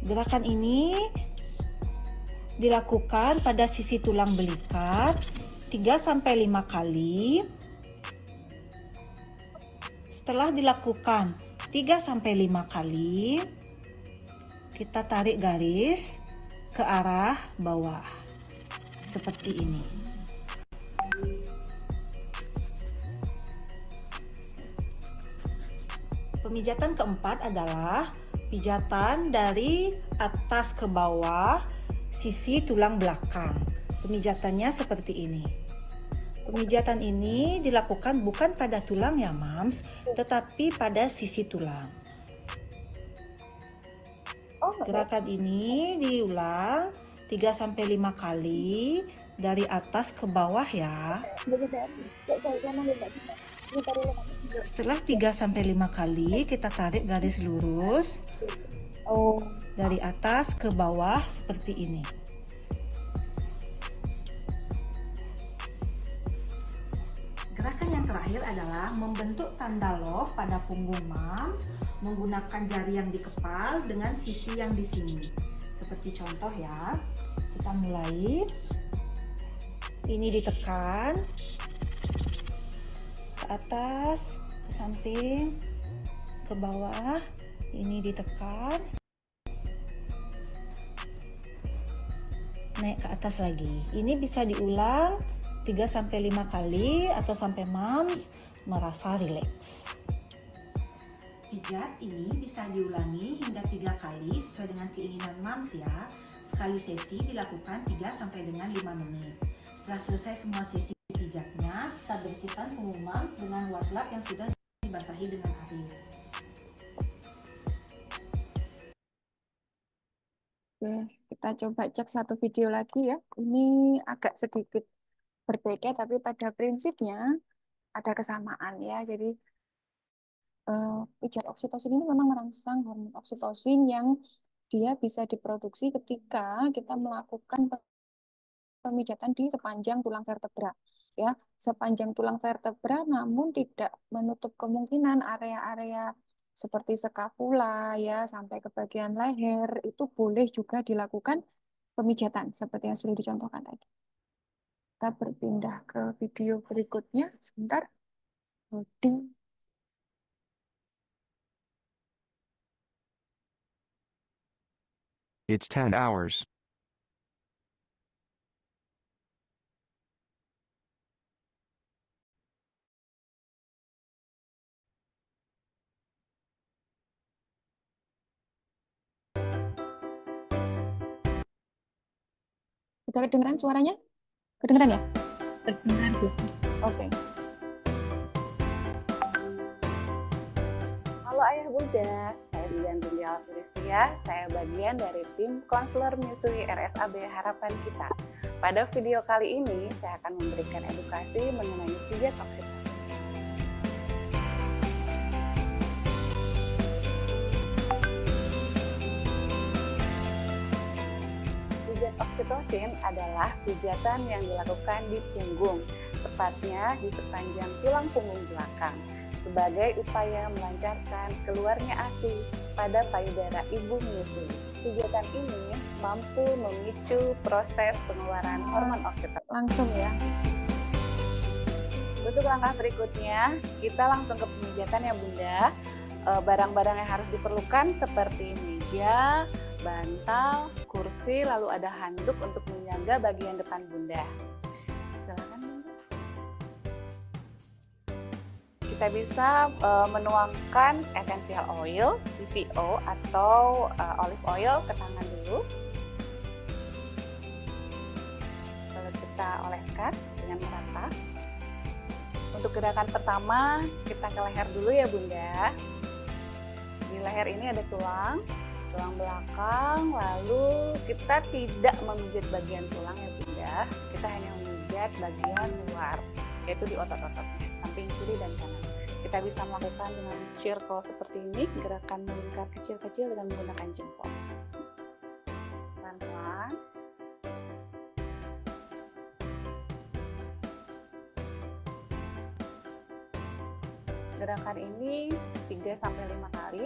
Gerakan ini dilakukan pada sisi tulang belikat 3-5 kali. Setelah dilakukan 3-5 kali, kita tarik garis ke arah bawah seperti ini. Pemijatan keempat adalah pijatan dari atas ke bawah sisi tulang belakang. Pemijatannya seperti ini. Pemijatan ini dilakukan bukan pada tulang ya Mams, tetapi pada sisi tulang. Gerakan ini diulang 3-5 kali dari atas ke bawah ya. Setelah 3-5 kali kita tarik garis lurus dari atas ke bawah seperti ini. Gerakan yang terakhir adalah membentuk tanda love pada punggung Mams menggunakan jari yang dikepal dengan sisi yang di sini. Seperti contoh ya, kita mulai. Ini ditekan ke atas, ke samping, ke bawah. Ini ditekan, naik ke atas lagi. Ini bisa diulang 3-5 kali atau sampai Mams merasa rileks. Pijat ini bisa diulangi hingga 3 kali sesuai dengan keinginan Mams ya. Sekali sesi dilakukan 3 sampai dengan 5 menit. Setelah selesai semua sesi pijatnya, kita bersihkan punggung Mams dengan washcloth yang sudah dibasahi dengan air. Oke, kita coba cek satu video lagi ya. Ini agak sedikit berbeda, tapi pada prinsipnya ada kesamaan ya. Jadi pijat oksitosin ini memang merangsang hormon oksitosin yang dia bisa diproduksi ketika kita melakukan pemijatan di sepanjang tulang vertebra. Ya, sepanjang tulang vertebra, namun tidak menutup kemungkinan area-area seperti skapula ya sampai ke bagian leher itu boleh juga dilakukan pemijatan seperti yang sudah dicontohkan tadi. Kita berpindah ke video berikutnya sebentar. Loading. It's 10 hours. Sudah kedengeran suaranya? Kedengeran ya? Terdengar, Bu. Oke. Halo Ayah Bunda, saya Dian Rindial Filistia, saya bagian dari tim konselor menyusui RSAB Harapan Kita. Pada video kali ini, saya akan memberikan edukasi mengenai pijat oksitosin. Pijat oksitosin adalah pijatan yang dilakukan di punggung, tepatnya di sepanjang tulang punggung belakang, sebagai upaya melancarkan keluarnya ASI pada payudara ibu menyusui. Pijatan ini mampu memicu proses pengeluaran hormon oksitosin. Langsung ya. Untuk langkah berikutnya, kita langsung ke pemijatan ya Bunda. Barang-barang yang harus diperlukan seperti meja, bantal, kursi, lalu ada handuk untuk menyangga bagian depan Bunda. Silakan Bunda. Kita bisa menuangkan essential oil, PCO atau olive oil ke tangan dulu. Lalu kita oleskan dengan merata. Untuk gerakan pertama, kita ke leher dulu ya Bunda. Di leher ini ada tulang belakang, lalu kita tidak memijat bagian tulang ya Bunda. Kita hanya memijat bagian luar, yaitu di otot-ototnya, samping kiri dan kanan. Kita bisa melakukan dengan circle seperti ini, gerakan melingkar kecil-kecil dengan menggunakan jempol. Pelan-pelan. Gerakan ini 3-5 kali.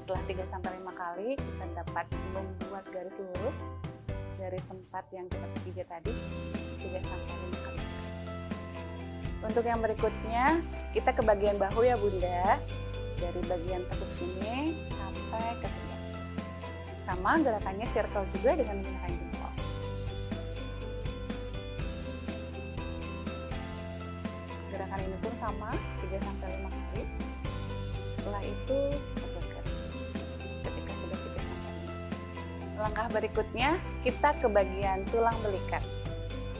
Setelah 3-5 kali, kita dapat membuat garis lurus dari tempat yang kita pijat tadi 3-5 kali. Untuk yang berikutnya, kita ke bagian bahu ya Bunda. Dari bagian tekuk sini sampai ke sebelah. Sama gerakannya circle juga dengan menggunakan jempol. Gerakan ini pun sama 3-5 kali. Setelah itu ketika sudah 3-5. Langkah berikutnya kita ke bagian tulang belikat.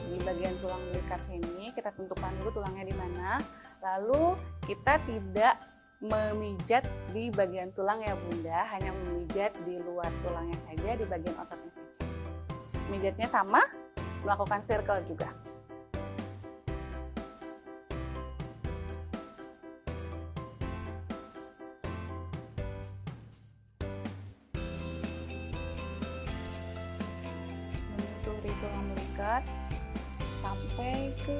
Di bagian tulang belikat ini kita tentukan dulu tulangnya di mana. Lalu kita tidak memijat di bagian tulang ya Bunda, hanya memijat di luar tulangnya saja, di bagian ototnya saja. Mijatnya sama, melakukan circle juga. Menyusuri tulang belikat sampai ke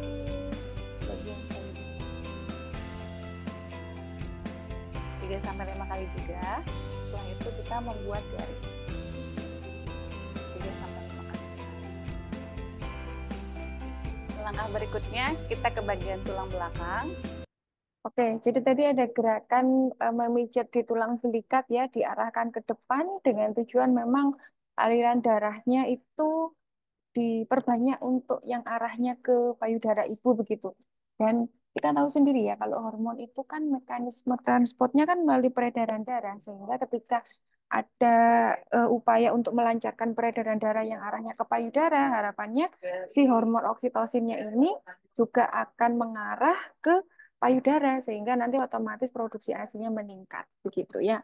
bagian payudara. 3-5 kali juga. Setelah itu kita membuat garis 3-5 kali. Langkah berikutnya kita ke bagian tulang belakang. Oke, jadi tadi ada gerakan memijat di tulang belikat ya, diarahkan ke depan dengan tujuan memang aliran darahnya itu diperbanyak untuk yang arahnya ke payudara ibu begitu. Dan kita tahu sendiri ya, kalau hormon itu kan mekanisme transportnya kan melalui peredaran darah, sehingga ketika ada upaya untuk melancarkan peredaran darah yang arahnya ke payudara, harapannya si hormon oksitosinnya ini juga akan mengarah ke payudara sehingga nanti otomatis produksi ASINYA meningkat begitu ya.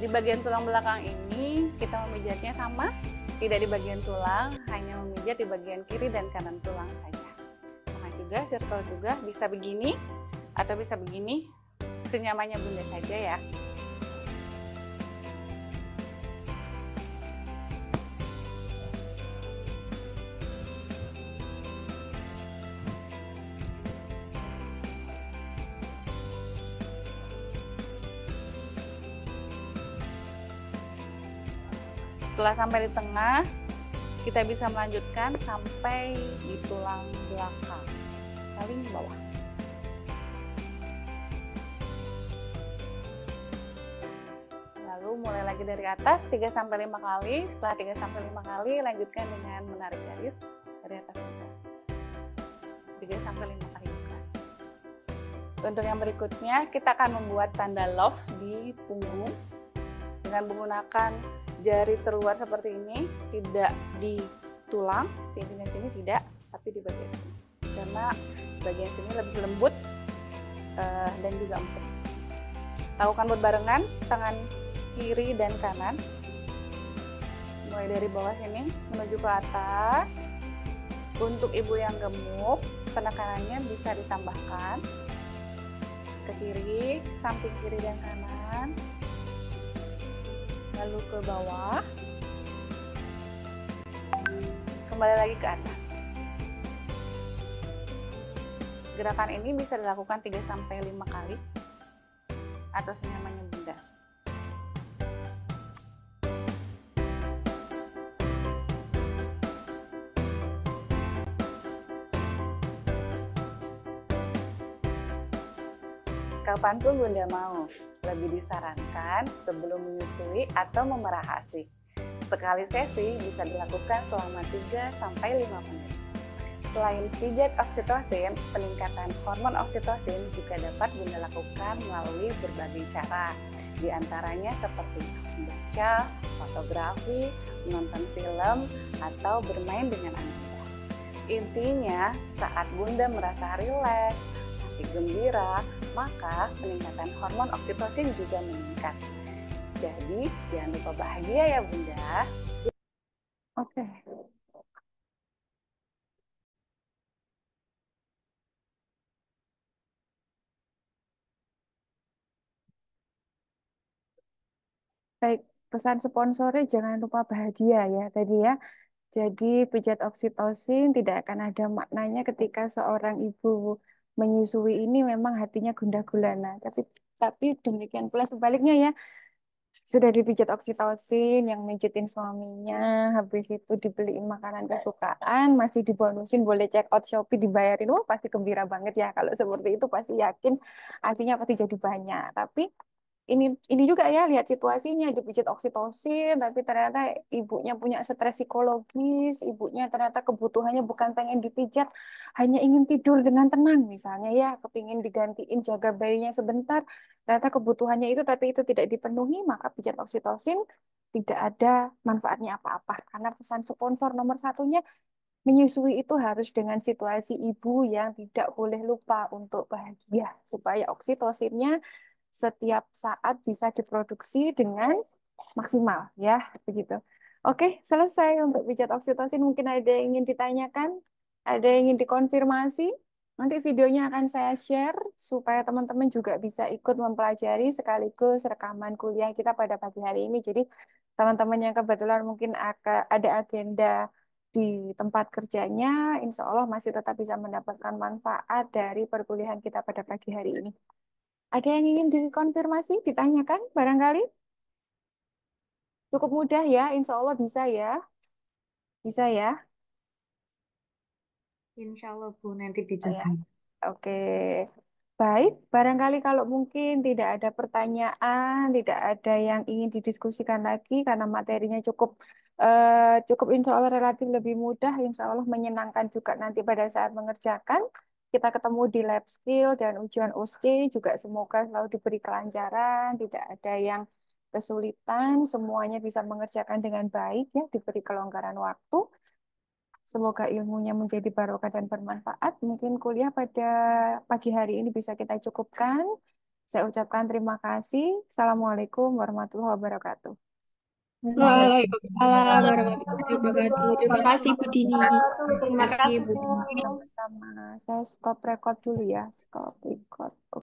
Di bagian tulang belakang ini kita memijatnya sama, tidak di bagian tulang, hanya memijat di bagian kiri dan kanan tulang saja. Sama juga circle juga bisa begini atau bisa begini, senyamannya Bunda saja ya. Setelah sampai di tengah, kita bisa melanjutkan sampai di tulang belakang, paling bawah. Lalu mulai lagi dari atas 3-5 kali, setelah 3-5 kali lanjutkan dengan menarik garis dari atas juga. 3-5 kali juga. Untuk yang berikutnya, kita akan membuat tanda love di punggung dengan menggunakan jari terluar seperti ini, tidak di tulang, sini dan sini tidak, tapi di bagian sini. Karena bagian sini lebih lembut dan juga empuk. Lakukan berbarengan, tangan kiri dan kanan. Mulai dari bawah sini menuju ke atas. Untuk ibu yang gemuk, penekanannya bisa ditambahkan ke kiri, samping kiri dan kanan. Lalu ke bawah, kembali lagi ke atas. Gerakan ini bisa dilakukan 3-5 kali atau senyamannya Bunda. Kapanpun Bunda mau, lebih disarankan sebelum menyusui atau memerah ASI. Sekali sesi bisa dilakukan selama 3-5 menit. Selain pijat oksitosin, peningkatan hormon oksitosin juga dapat Bunda lakukan melalui berbagai cara. Di antaranya seperti membaca, fotografi, menonton film, atau bermain dengan anak Bunda. Intinya, saat Bunda merasa rileks, hati gembira, maka peningkatan hormon oksitosin juga meningkat. Jadi, jangan lupa bahagia ya Bunda. Oke. Baik, pesan sponsornya jangan lupa bahagia ya tadi ya. Jadi pijat oksitosin tidak akan ada maknanya ketika seorang ibu menyusui ini memang hatinya gundah gulana. Tapi demikian pula sebaliknya ya. Sudah dipijat oksitosin yang mijitin suaminya, habis itu dibeliin makanan kesukaan, masih dibonusin, boleh check out Shopee dibayarin. Wah, pasti gembira banget ya. Kalau seperti itu pasti yakin artinya pasti jadi banyak. Tapi ini juga ya lihat situasinya dipijit oksitosin tapi ternyata ibunya punya stres psikologis, ibunya ternyata kebutuhannya bukan pengen dipijat, hanya ingin tidur dengan tenang misalnya ya, kepingin digantiin jaga bayinya sebentar, ternyata kebutuhannya itu tapi itu tidak dipenuhi, maka pijat oksitosin tidak ada manfaatnya apa-apa karena pesan sponsor nomor satunya menyusui itu harus dengan situasi ibu yang tidak boleh lupa untuk bahagia supaya oksitosinnya setiap saat bisa diproduksi dengan maksimal ya begitu. Oke, selesai untuk pijat oksitosin. Mungkin ada yang ingin ditanyakan, ada yang ingin dikonfirmasi. Nanti videonya akan saya share supaya teman-teman juga bisa ikut mempelajari sekaligus rekaman kuliah kita pada pagi hari ini. Jadi teman-teman yang kebetulan mungkin ada agenda di tempat kerjanya, insya Allah masih tetap bisa mendapatkan manfaat dari perkuliahan kita pada pagi hari ini. Ada yang ingin dikonfirmasi, ditanyakan barangkali? Cukup mudah ya, insya Allah bisa ya. Bisa ya. Insya Allah Bu, nanti Oh, ya. dicoba. Oke. Baik, barangkali kalau mungkin tidak ada pertanyaan, tidak ada yang ingin didiskusikan lagi karena materinya cukup insya Allah relatif lebih mudah, insya Allah menyenangkan juga nanti pada saat mengerjakan. Kita ketemu di lab skill dan ujian USC juga semoga selalu diberi kelancaran, tidak ada yang kesulitan, semuanya bisa mengerjakan dengan baik ya, diberi kelonggaran waktu. Semoga ilmunya menjadi barokah dan bermanfaat. Mungkin kuliah pada pagi hari ini bisa kita cukupkan. Saya ucapkan terima kasih. Assalamualaikum warahmatullahi wabarakatuh. Waalaikumsalam warahmatullahi wabarakatuh. Terima kasih Bu Dini. Terima kasih, Bu Dini. Sama-sama. Saya stop record dulu ya. Stop record.